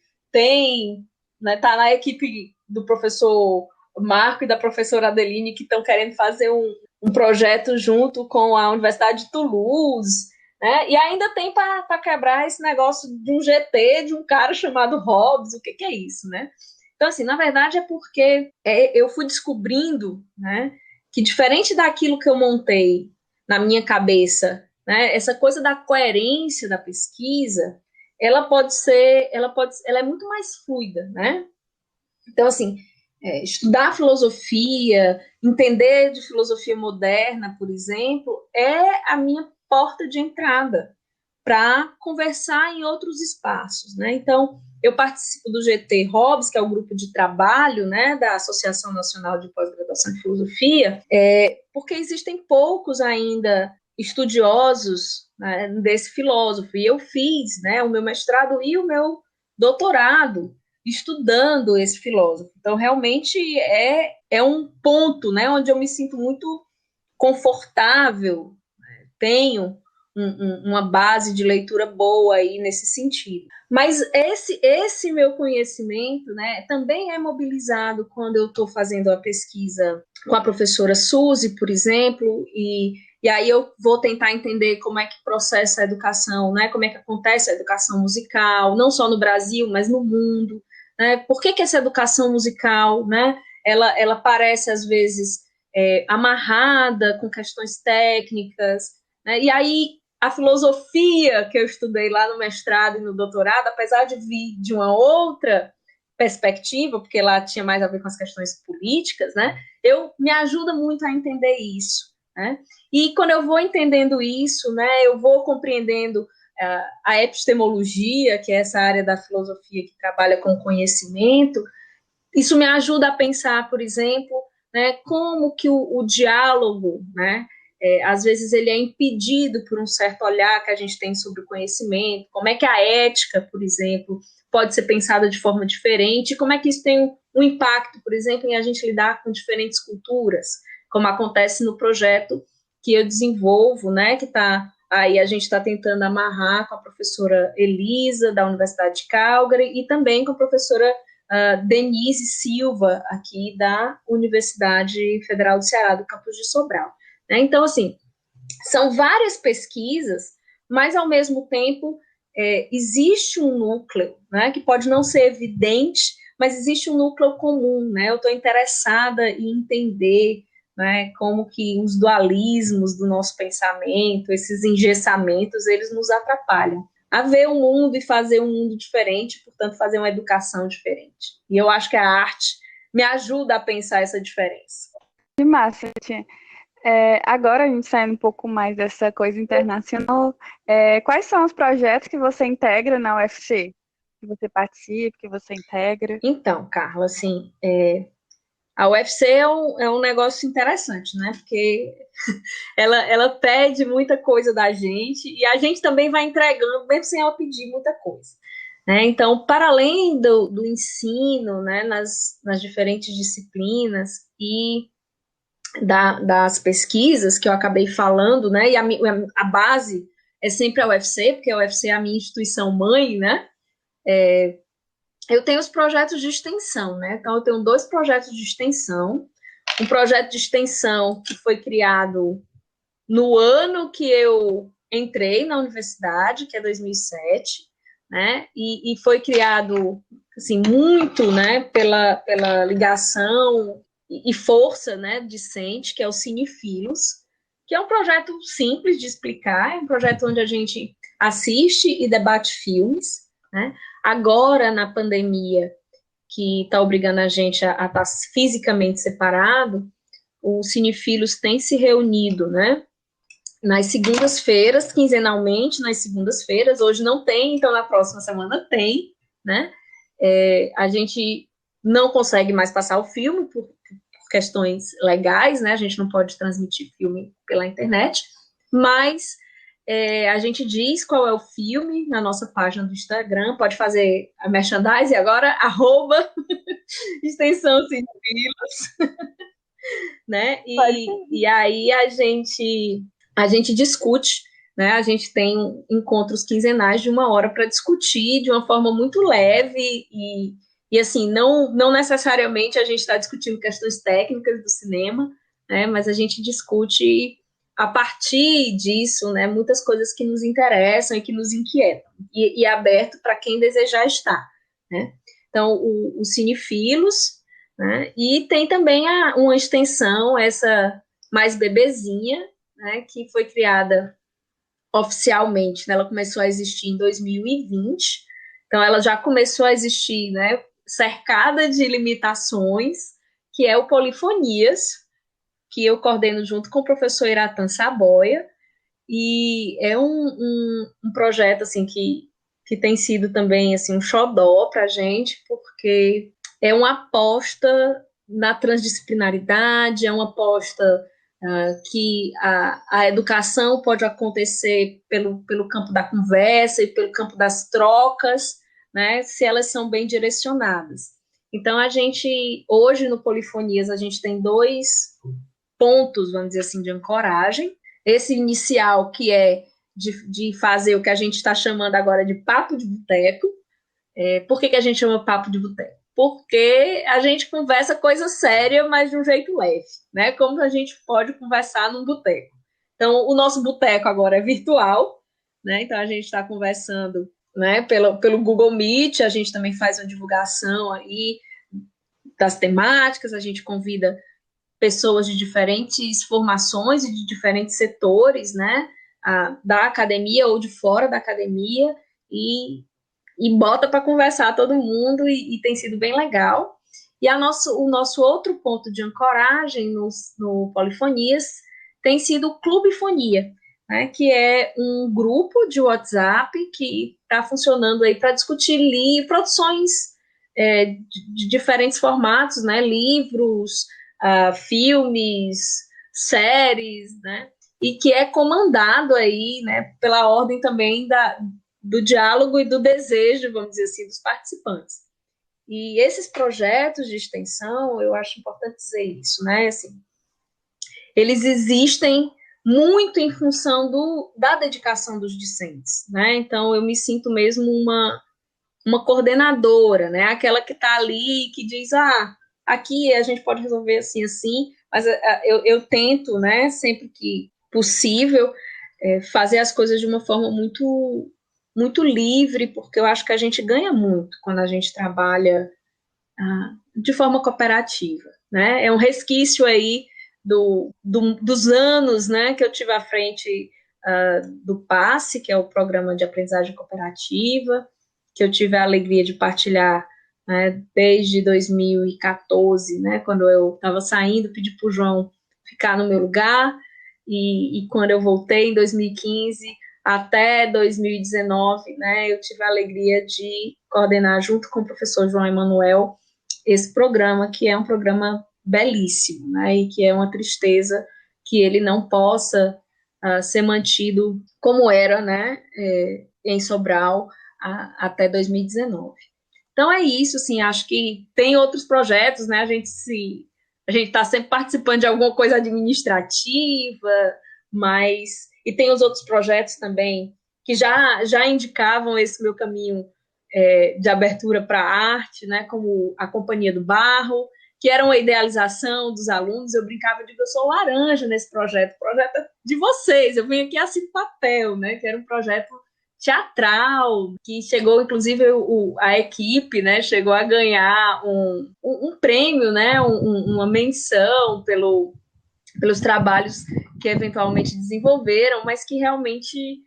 [SPEAKER 2] né, tá na equipe do professor Marco e da professora Adeline, que estão querendo fazer um projeto junto com a Universidade de Toulouse, né? E ainda tem para quebrar esse negócio de um GT, de um cara chamado Hobbes, o que é isso, né? Então, assim, na verdade é porque eu fui descobrindo, né, que diferente daquilo que eu montei na minha cabeça, né, essa coisa da coerência da pesquisa, ela é muito mais fluida, né? Então, assim, estudar filosofia, entender de filosofia moderna, por exemplo, é a minha porta de entrada para conversar em outros espaços, né? Então, eu participo do GT Hobbes, que é o grupo de trabalho, né, da Associação Nacional de Pós-Graduação em Filosofia, porque existem poucos ainda estudiosos, né, desse filósofo, e eu fiz, né, o meu mestrado e o meu doutorado estudando esse filósofo. Então, realmente é um ponto, né, onde eu me sinto muito confortável, tenho uma base de leitura boa aí nesse sentido. Mas esse meu conhecimento, né, também é mobilizado quando eu estou fazendo a pesquisa com a professora Suzy, por exemplo, e aí eu vou tentar entender como é que processa a educação, né, como é que acontece a educação musical, não só no Brasil, mas no mundo, né, por que essa educação musical, né, ela parece, às vezes, amarrada com questões técnicas, né, e aí a filosofia que eu estudei lá no mestrado e no doutorado, apesar de vir de uma outra perspectiva, porque lá tinha mais a ver com as questões políticas, né? Me ajuda muito a entender isso, né? E quando eu vou entendendo isso, né, eu vou compreendendo a epistemologia, que é essa área da filosofia que trabalha com conhecimento. Isso me ajuda a pensar, por exemplo, né, como que o diálogo, né, às vezes ele é impedido por um certo olhar que a gente tem sobre o conhecimento, como é que a ética, por exemplo, pode ser pensada de forma diferente, como é que isso tem um impacto, por exemplo, em a gente lidar com diferentes culturas, como acontece no projeto que eu desenvolvo, né, que está aí a gente está tentando amarrar com a professora Elisa, da Universidade de Calgary, e também com a professora Denise Silva, aqui da Universidade Federal do Ceará, do campus de Sobral. Né? Então, assim, são várias pesquisas, mas, ao mesmo tempo, existe um núcleo, né, que pode não ser evidente, mas existe um núcleo comum. Né? Eu estou interessada em entender, né, como que os dualismos do nosso pensamento, esses engessamentos, eles nos atrapalham a ver o mundo e fazer um mundo diferente, portanto, fazer uma educação diferente. E eu acho que a arte me ajuda a pensar essa diferença.
[SPEAKER 1] Que massa, Tia. Agora, a gente saindo um pouco mais dessa coisa internacional, quais são os projetos que você integra na UFC? Que você participa, que você integra?
[SPEAKER 2] Então, Carla, assim, a UFC é um negócio interessante, né? Porque ela pede muita coisa da gente e a gente também vai entregando, mesmo sem ela pedir muita coisa. Né? Então, para além do ensino, né, nas diferentes disciplinas e das pesquisas que eu acabei falando, né, e a base é sempre a UFC, porque a UFC é a minha instituição mãe, né? Eu tenho os projetos de extensão, né? Então, eu tenho 2 projetos de extensão. Um projeto de extensão que foi criado no ano que eu entrei na universidade, que é 2007, né? E foi criado, assim, muito, né, pela ligação e força, né, discente, que é o Cinefilos, que é um projeto simples de explicar, é um projeto onde a gente assiste e debate filmes, né? Agora, na pandemia, que está obrigando a gente a estar fisicamente separado, o Cinefilos tem se reunido, né, nas segundas-feiras, quinzenalmente, nas segundas-feiras. Hoje não tem, então na próxima semana tem, né? A gente não consegue mais passar o filme por questões legais, né? A gente não pode transmitir filme pela internet, mas a gente diz qual é o filme na nossa página do Instagram, pode fazer a merchandise agora, @extensão cinefilos, né? E aí a gente discute, né? A gente tem encontros quinzenais de 1 hora para discutir de uma forma muito leve e assim, não necessariamente a gente está discutindo questões técnicas do cinema, né? Mas a gente discute a partir disso, né? Muitas coisas que nos interessam e que nos inquietam e é aberto para quem desejar estar, né? Então, o Cinefilos, né? E tem também uma extensão, essa mais bebezinha, né, que foi criada oficialmente, né, ela começou a existir em 2020, então ela já começou a existir, né, cercada de limitações, que é o Polifonias, que eu coordeno junto com o professor Iratan Saboia, e é um projeto assim, que tem sido também assim, um xodó para a gente, porque é uma aposta na transdisciplinaridade, é uma aposta que a educação pode acontecer pelo campo da conversa e pelo campo das trocas, né, se elas são bem direcionadas. Então, a gente, hoje no Polifonias, a gente tem 2 pontos, vamos dizer assim, de ancoragem. Esse inicial, que é de fazer o que a gente está chamando agora de papo de boteco. Por que a gente chama papo de boteco? Porque a gente conversa coisa séria, mas de um jeito leve, né? Como a gente pode conversar num boteco. Então, o nosso boteco agora é virtual, né? Então, a gente está conversando, né, pelo Google Meet, a gente também faz uma divulgação aí das temáticas, a gente convida pessoas de diferentes formações e de diferentes setores, né, da academia ou de fora da academia, e bota para conversar todo mundo, e tem sido bem legal. E o nosso outro ponto de ancoragem no Polifonias tem sido o Clubefonia, né, que é um grupo de WhatsApp que está funcionando aí para discutir produções de diferentes formatos, né, livros, filmes, séries, né, e que é comandado aí, né, pela ordem também do diálogo e do desejo, vamos dizer assim, dos participantes. E esses projetos de extensão, eu acho importante dizer isso, né, assim, eles existem muito em função da dedicação dos discentes, né, então eu me sinto mesmo uma coordenadora, né, aquela que está ali, que diz, aqui a gente pode resolver assim, assim, mas eu tento, né, sempre que possível, fazer as coisas de uma forma muito, muito livre, porque eu acho que a gente ganha muito quando a gente trabalha de forma cooperativa, né? É um resquício aí dos anos, né, que eu tive à frente do PASSE, que é o Programa de Aprendizagem Cooperativa, que eu tive a alegria de partilhar, né, desde 2014, né, quando eu estava saindo, pedi para o João ficar no meu lugar, e quando eu voltei em 2015 até 2019, né, eu tive a alegria de coordenar junto com o professor João Emanuel esse programa, que é um programa belíssimo, né, e que é uma tristeza que ele não possa ser mantido como era, né, em Sobral até 2019. Então é isso, assim, acho que tem outros projetos, né, a gente está sempre participando de alguma coisa administrativa, e tem os outros projetos também que já indicavam esse meu caminho de abertura para a arte, né, como a Companhia do Barro, que era uma idealização dos alunos. Eu brincava de que eu sou laranja nesse projeto, o projeto é de vocês, eu venho aqui assim papel, né, que era um projeto teatral, que chegou, inclusive, a equipe, né, chegou a ganhar um prêmio, né, uma menção pelos trabalhos que eventualmente desenvolveram, mas que realmente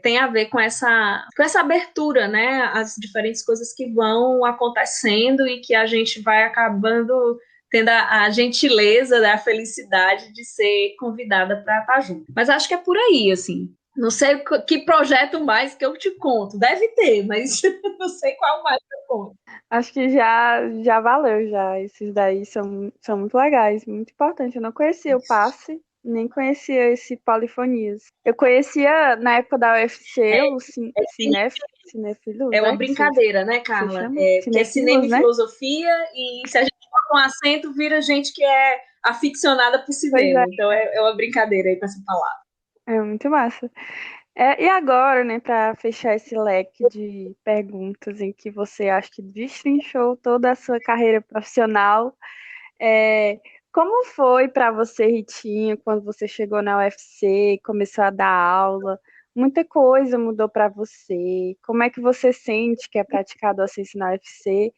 [SPEAKER 2] tem a ver com essa abertura, né, às diferentes coisas que vão acontecendo e que a gente vai acabando tendo a gentileza, né, a felicidade de ser convidada para estar junto. Mas acho que é por aí, assim. Não sei que projeto mais que eu te conto. Deve ter, mas não sei qual mais que eu conto.
[SPEAKER 1] Acho que já valeu, já. Esses daí são muito legais, muito importantes. Eu não conhecia o passe, nem conhecia esse Polifonias. Eu conhecia, na época da UFC, o Cinéfilos,
[SPEAKER 2] É uma
[SPEAKER 1] né?
[SPEAKER 2] brincadeira, né,
[SPEAKER 1] Se
[SPEAKER 2] Carla?
[SPEAKER 1] chama?
[SPEAKER 2] Que é cinema
[SPEAKER 1] Cinéfilos,
[SPEAKER 2] e
[SPEAKER 1] né?
[SPEAKER 2] filosofia, e se a gente coloca um acento, vira gente que é aficionada por
[SPEAKER 1] Pois é,
[SPEAKER 2] cinema. Então é uma brincadeira aí com essa palavra.
[SPEAKER 1] é muito massa. E agora, né, para fechar esse leque de perguntas em que você acha que destrinchou toda a sua carreira profissional, É, como foi para você, Ritinha, quando você chegou na UFC, começou a dar aula? Muita coisa mudou para você. Como é que você sente que é praticado a ciência na UFC?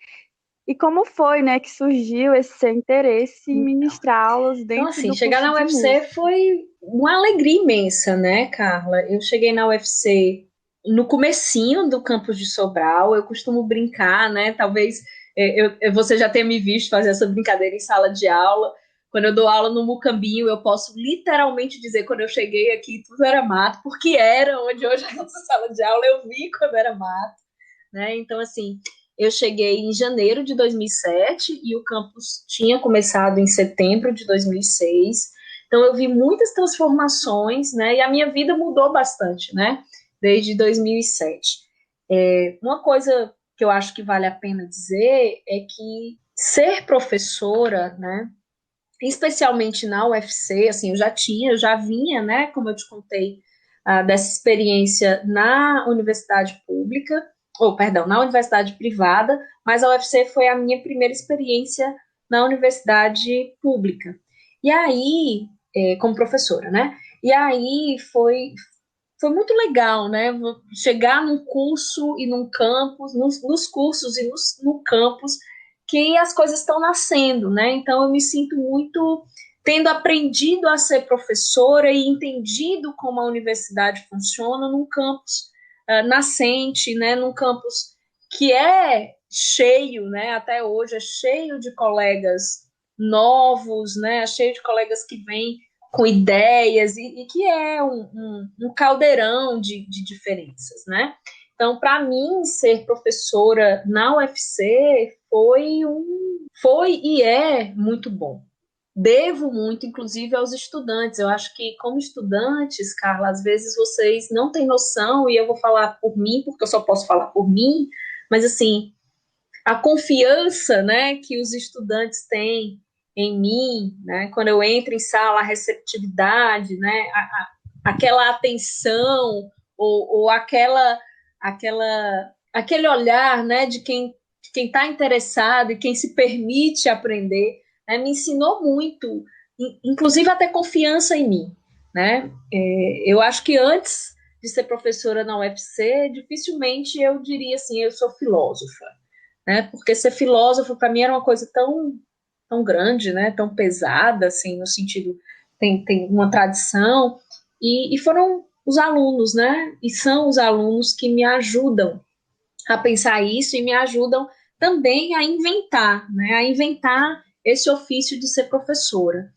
[SPEAKER 1] E como foi, né, que surgiu esse seu interesse em ministrar aulas
[SPEAKER 2] Então,
[SPEAKER 1] dentro
[SPEAKER 2] assim,
[SPEAKER 1] do
[SPEAKER 2] chegar
[SPEAKER 1] curso
[SPEAKER 2] na
[SPEAKER 1] de
[SPEAKER 2] UFC
[SPEAKER 1] música?
[SPEAKER 2] foi uma alegria imensa, né, Carla? Eu cheguei na UFC no comecinho do campus de Sobral. Eu costumo brincar, né? Talvez você já tenha me visto fazer essa brincadeira em sala de aula. Quando eu dou aula no Mucambinho, eu posso literalmente dizer, quando eu cheguei aqui, tudo era mato, porque era onde hoje é a nossa sala de aula, eu vi quando era mato, né? Então, assim, eu cheguei em janeiro de 2007 e o campus tinha começado em setembro de 2006. Então, eu vi muitas transformações, né? E a minha vida mudou bastante, né? Desde 2007. Uma coisa que eu acho que vale a pena dizer é que ser professora, né? Especialmente na UFC, assim, eu já vinha, né? Como eu te contei, dessa experiência na universidade pública, na universidade privada, mas a UFC foi a minha primeira experiência na universidade pública. E aí, como professora, né? E aí foi muito legal, né? Chegar num curso e num campus, nos cursos e no campus, que as coisas estão nascendo, né? Então eu me sinto muito tendo aprendido a ser professora e entendido como a universidade funciona num campus nascente, né? Num campus que é cheio, né? Até hoje é cheio de colegas novos, né? É cheio de colegas que vêm com ideias e que é um caldeirão de diferenças, né? Então, para mim, ser professora na UFC foi e é muito bom. Devo muito, inclusive, aos estudantes. Eu acho que, como estudantes, Carla, às vezes vocês não têm noção, e eu vou falar por mim, porque eu só posso falar por mim, mas, assim, a confiança, né, que os estudantes têm em mim, né, quando eu entro em sala, a receptividade, né, aquela atenção ou aquele olhar, né, de quem está interessado e quem se permite aprender, né, me ensinou muito, inclusive a ter confiança em mim, né? Eu acho que antes de ser professora na UFC, dificilmente eu diria assim, eu sou filósofa, né? Porque ser filósofo para mim era uma coisa tão grande, né? Tão pesada, assim, no sentido tem uma tradição e foram os alunos, né? E são os alunos que me ajudam a pensar isso e me ajudam também a inventar, né? A inventar esse ofício de ser professora.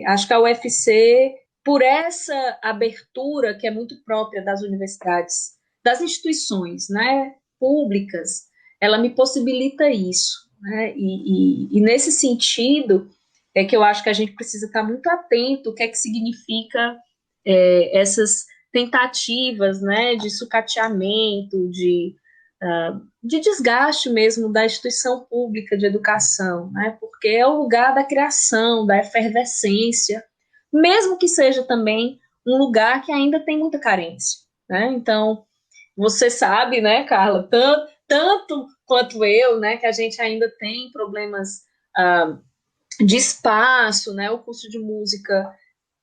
[SPEAKER 2] Acho que a UFC, por essa abertura que é muito própria das universidades, das instituições, né, públicas, ela me possibilita isso, né? E nesse sentido é que eu acho que a gente precisa estar muito atento o que é que significa essas tentativas, né, de sucateamento, de desgaste mesmo da instituição pública de educação, né, porque é o lugar da criação, da efervescência, mesmo que seja também um lugar que ainda tem muita carência, né, então, você sabe, né, Carla, tanto quanto eu, né, que a gente ainda tem problemas de espaço, né, o curso de música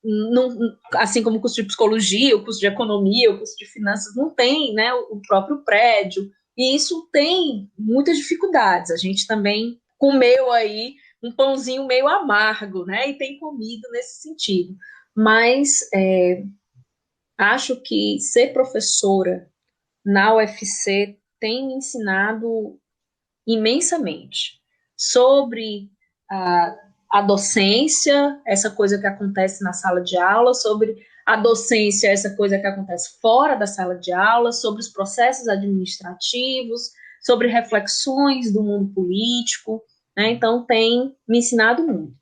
[SPEAKER 2] não, assim como o curso de psicologia, o curso de economia, o curso de finanças, não tem, né, o próprio prédio, e isso tem muitas dificuldades. A gente também comeu aí um pãozinho meio amargo, né, e tem comido nesse sentido. Mas acho que ser professora na UFC tem me ensinado imensamente sobre a docência, essa coisa que acontece na sala de aula, sobre a docência, essa coisa que acontece fora da sala de aula, sobre os processos administrativos, sobre reflexões do mundo político, né? Então tem me ensinado muito.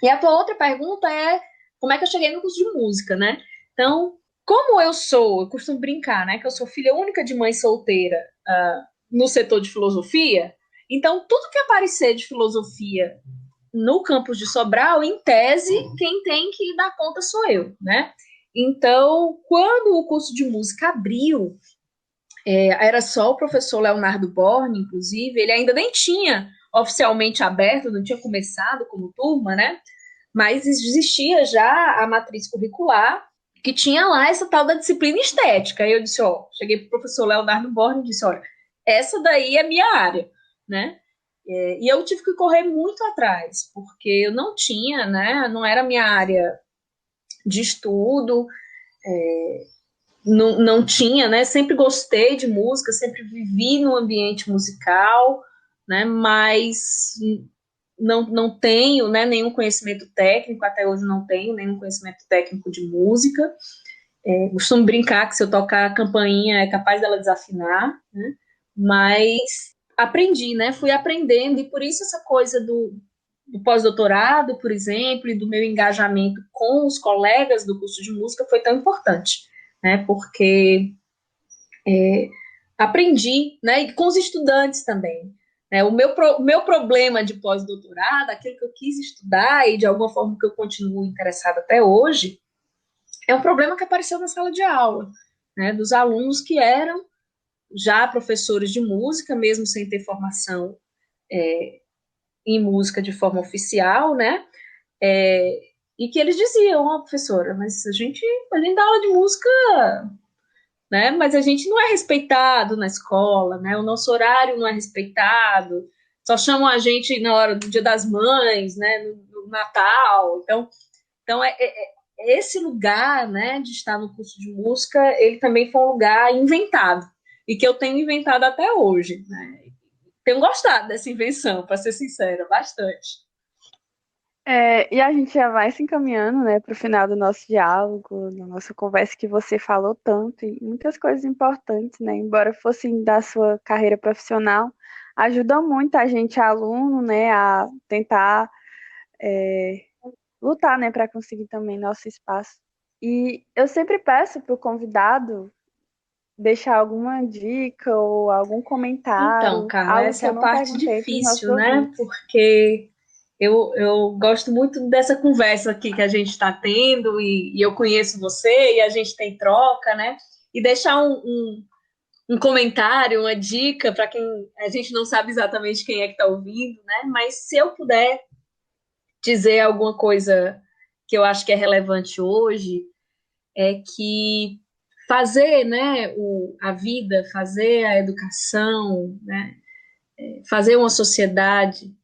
[SPEAKER 2] E a tua outra pergunta é como é que eu cheguei no curso de música, né? Então, como eu costumo brincar, né, que eu sou filha única de mãe solteira no setor de filosofia, então tudo que aparecer de filosofia no campus de Sobral, em tese, quem tem que dar conta sou eu, né? Então, quando o curso de música abriu, era só o professor Leonardo Borne, inclusive, ele ainda nem tinha oficialmente aberto, não tinha começado como turma, né? Mas existia já a matriz curricular, que tinha lá essa tal da disciplina estética. Aí eu disse, cheguei para o professor Leonardo Borne e disse, olha, essa daí é minha área, né? E eu tive que correr muito atrás, porque eu não tinha, né? Não era minha área de estudo, não tinha, né? Sempre gostei de música, sempre vivi no ambiente musical, né? Mas não tenho, né, nenhum conhecimento técnico, até hoje não tenho nenhum conhecimento técnico de música. Costumo brincar que se eu tocar a campainha é capaz dela desafinar, né? Mas aprendi, né? Fui aprendendo, e por isso essa coisa do pós-doutorado, por exemplo, e do meu engajamento com os colegas do curso de música foi tão importante, né? Porque aprendi, né? E com os estudantes também. O meu problema de pós-doutorado, aquilo que eu quis estudar e de alguma forma que eu continuo interessada até hoje, é um problema que apareceu na sala de aula, né, dos alunos que eram já professores de música, mesmo sem ter formação em música de forma oficial, né, e que eles diziam, professora, mas a gente dá aula de música, né, mas a gente não é respeitado na escola, né, o nosso horário não é respeitado, só chamam a gente na hora do Dia das Mães, né, no Natal, então esse lugar, né, de estar no curso de música, ele também foi um lugar inventado, e que eu tenho inventado até hoje, né? Tenho gostado dessa invenção, para ser sincera, bastante.
[SPEAKER 1] E a gente já vai se encaminhando, né, para o final do nosso diálogo, da nossa conversa que você falou tanto, e muitas coisas importantes, né, embora fossem da sua carreira profissional, ajudam muito a gente, aluno, né, a tentar lutar, né, para conseguir também nosso espaço. E eu sempre peço para o convidado deixar alguma dica ou algum
[SPEAKER 2] Então,
[SPEAKER 1] comentário,
[SPEAKER 2] Carla,
[SPEAKER 1] algo
[SPEAKER 2] essa
[SPEAKER 1] que
[SPEAKER 2] é
[SPEAKER 1] eu
[SPEAKER 2] a
[SPEAKER 1] não
[SPEAKER 2] parte
[SPEAKER 1] perguntei para os nossos
[SPEAKER 2] difícil, né?
[SPEAKER 1] ouvintes.
[SPEAKER 2] Porque eu gosto muito dessa conversa aqui que a gente está tendo, e eu conheço você, e a gente tem troca, né? E deixar um comentário, uma dica para quem a gente não sabe exatamente quem é que está ouvindo, né? Mas se eu puder dizer alguma coisa que eu acho que é relevante hoje, é que fazer, né, a vida, fazer a educação, né, fazer uma sociedade,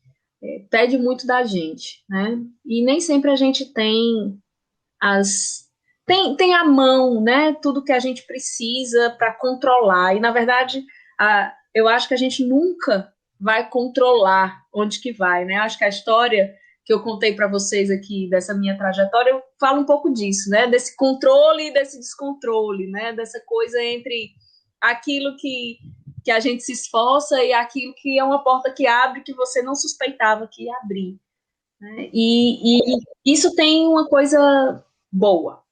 [SPEAKER 2] pede muito da gente, né? E nem sempre a gente tem a mão, né? Tudo que a gente precisa para controlar. E na verdade, eu acho que a gente nunca vai controlar onde que vai, né? Acho que a história que eu contei para vocês aqui dessa minha trajetória, eu falo um pouco disso, né? Desse controle e desse descontrole, né? Dessa coisa entre aquilo que a gente se esforça e aquilo que é uma porta que abre que você não suspeitava que ia abrir, né? E isso tem uma coisa boa.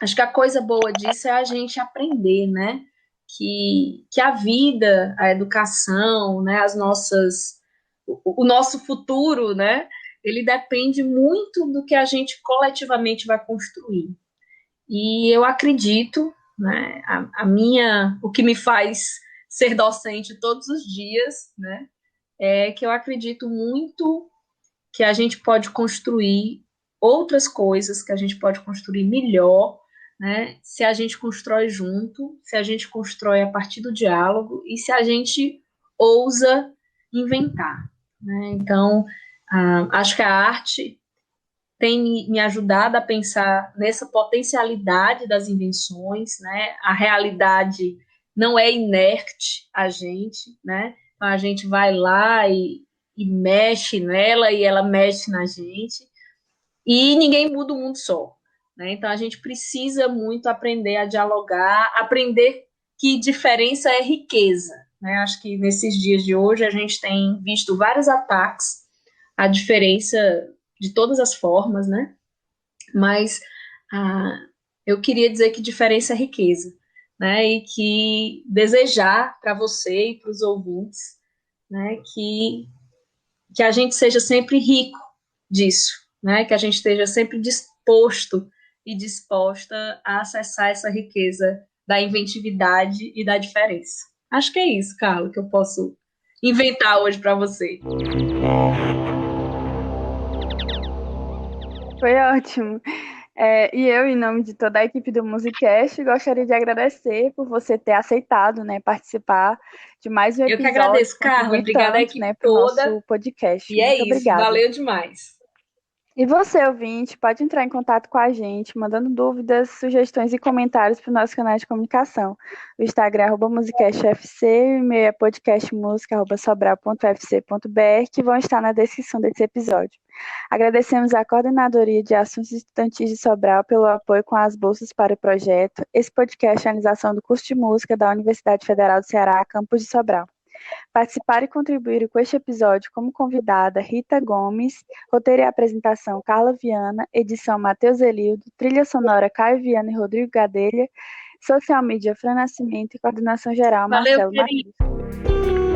[SPEAKER 2] Acho que a coisa boa disso é a gente aprender, né? Que a vida, a educação, né? O nosso futuro, né? Ele depende muito do que a gente coletivamente vai construir. E eu acredito, né? O que me faz ser docente todos os dias, né? É que eu acredito muito que a gente pode construir outras coisas, que a gente pode construir melhor, né? Se a gente constrói junto, se a gente constrói a partir do diálogo e se a gente ousa inventar, né? Então, acho que a arte tem me ajudado a pensar nessa potencialidade das invenções, né? A realidade não é inerte a gente, né? Então a gente vai lá e mexe nela e ela mexe na gente e ninguém muda o mundo só, né? Então a gente precisa muito aprender a dialogar, aprender que diferença é riqueza, né? Acho que nesses dias de hoje a gente tem visto vários ataques à diferença de todas as formas, né? Mas eu queria dizer que diferença é riqueza, né? E que desejar para você e para os ouvintes, né, que a gente seja sempre rico disso, né? Que a gente esteja sempre disposto e disposta a acessar essa riqueza da inventividade e da diferença. Acho que é isso, Carla, que eu posso inventar hoje para você.
[SPEAKER 1] Foi ótimo. E eu, em nome de toda a equipe do Musicast, gostaria de agradecer por você ter aceitado, né, participar de mais um
[SPEAKER 2] Eu que
[SPEAKER 1] episódio,
[SPEAKER 2] agradeço, Carla.
[SPEAKER 1] contribuir
[SPEAKER 2] Obrigada à
[SPEAKER 1] tanto,
[SPEAKER 2] equipe
[SPEAKER 1] né, para o
[SPEAKER 2] toda.
[SPEAKER 1] nosso podcast.
[SPEAKER 2] E é
[SPEAKER 1] Muito
[SPEAKER 2] isso.
[SPEAKER 1] obrigada.
[SPEAKER 2] Valeu demais.
[SPEAKER 1] E você, ouvinte, pode entrar em contato com a gente, mandando dúvidas, sugestões e comentários para o nosso canal de comunicação. O Instagram é @musicastfc, o e-mail é podcastmusica@sobral.fc.br, que vão estar na descrição desse episódio. Agradecemos à Coordenadoria de Assuntos Estudantis de Sobral pelo apoio com as bolsas para o projeto. Esse podcast é a realização do curso de música da Universidade Federal do Ceará, campus de Sobral. Participaram e contribuíram com este episódio como convidada Rita Gomes, roteiro e apresentação Carla Viana, edição Matheus Elildo, trilha sonora Caio Viana e Rodrigo Gadelha, social media Fran Nascimento e coordenação geral
[SPEAKER 2] Valeu,
[SPEAKER 1] Marcelo
[SPEAKER 2] querido.
[SPEAKER 1] Matheus.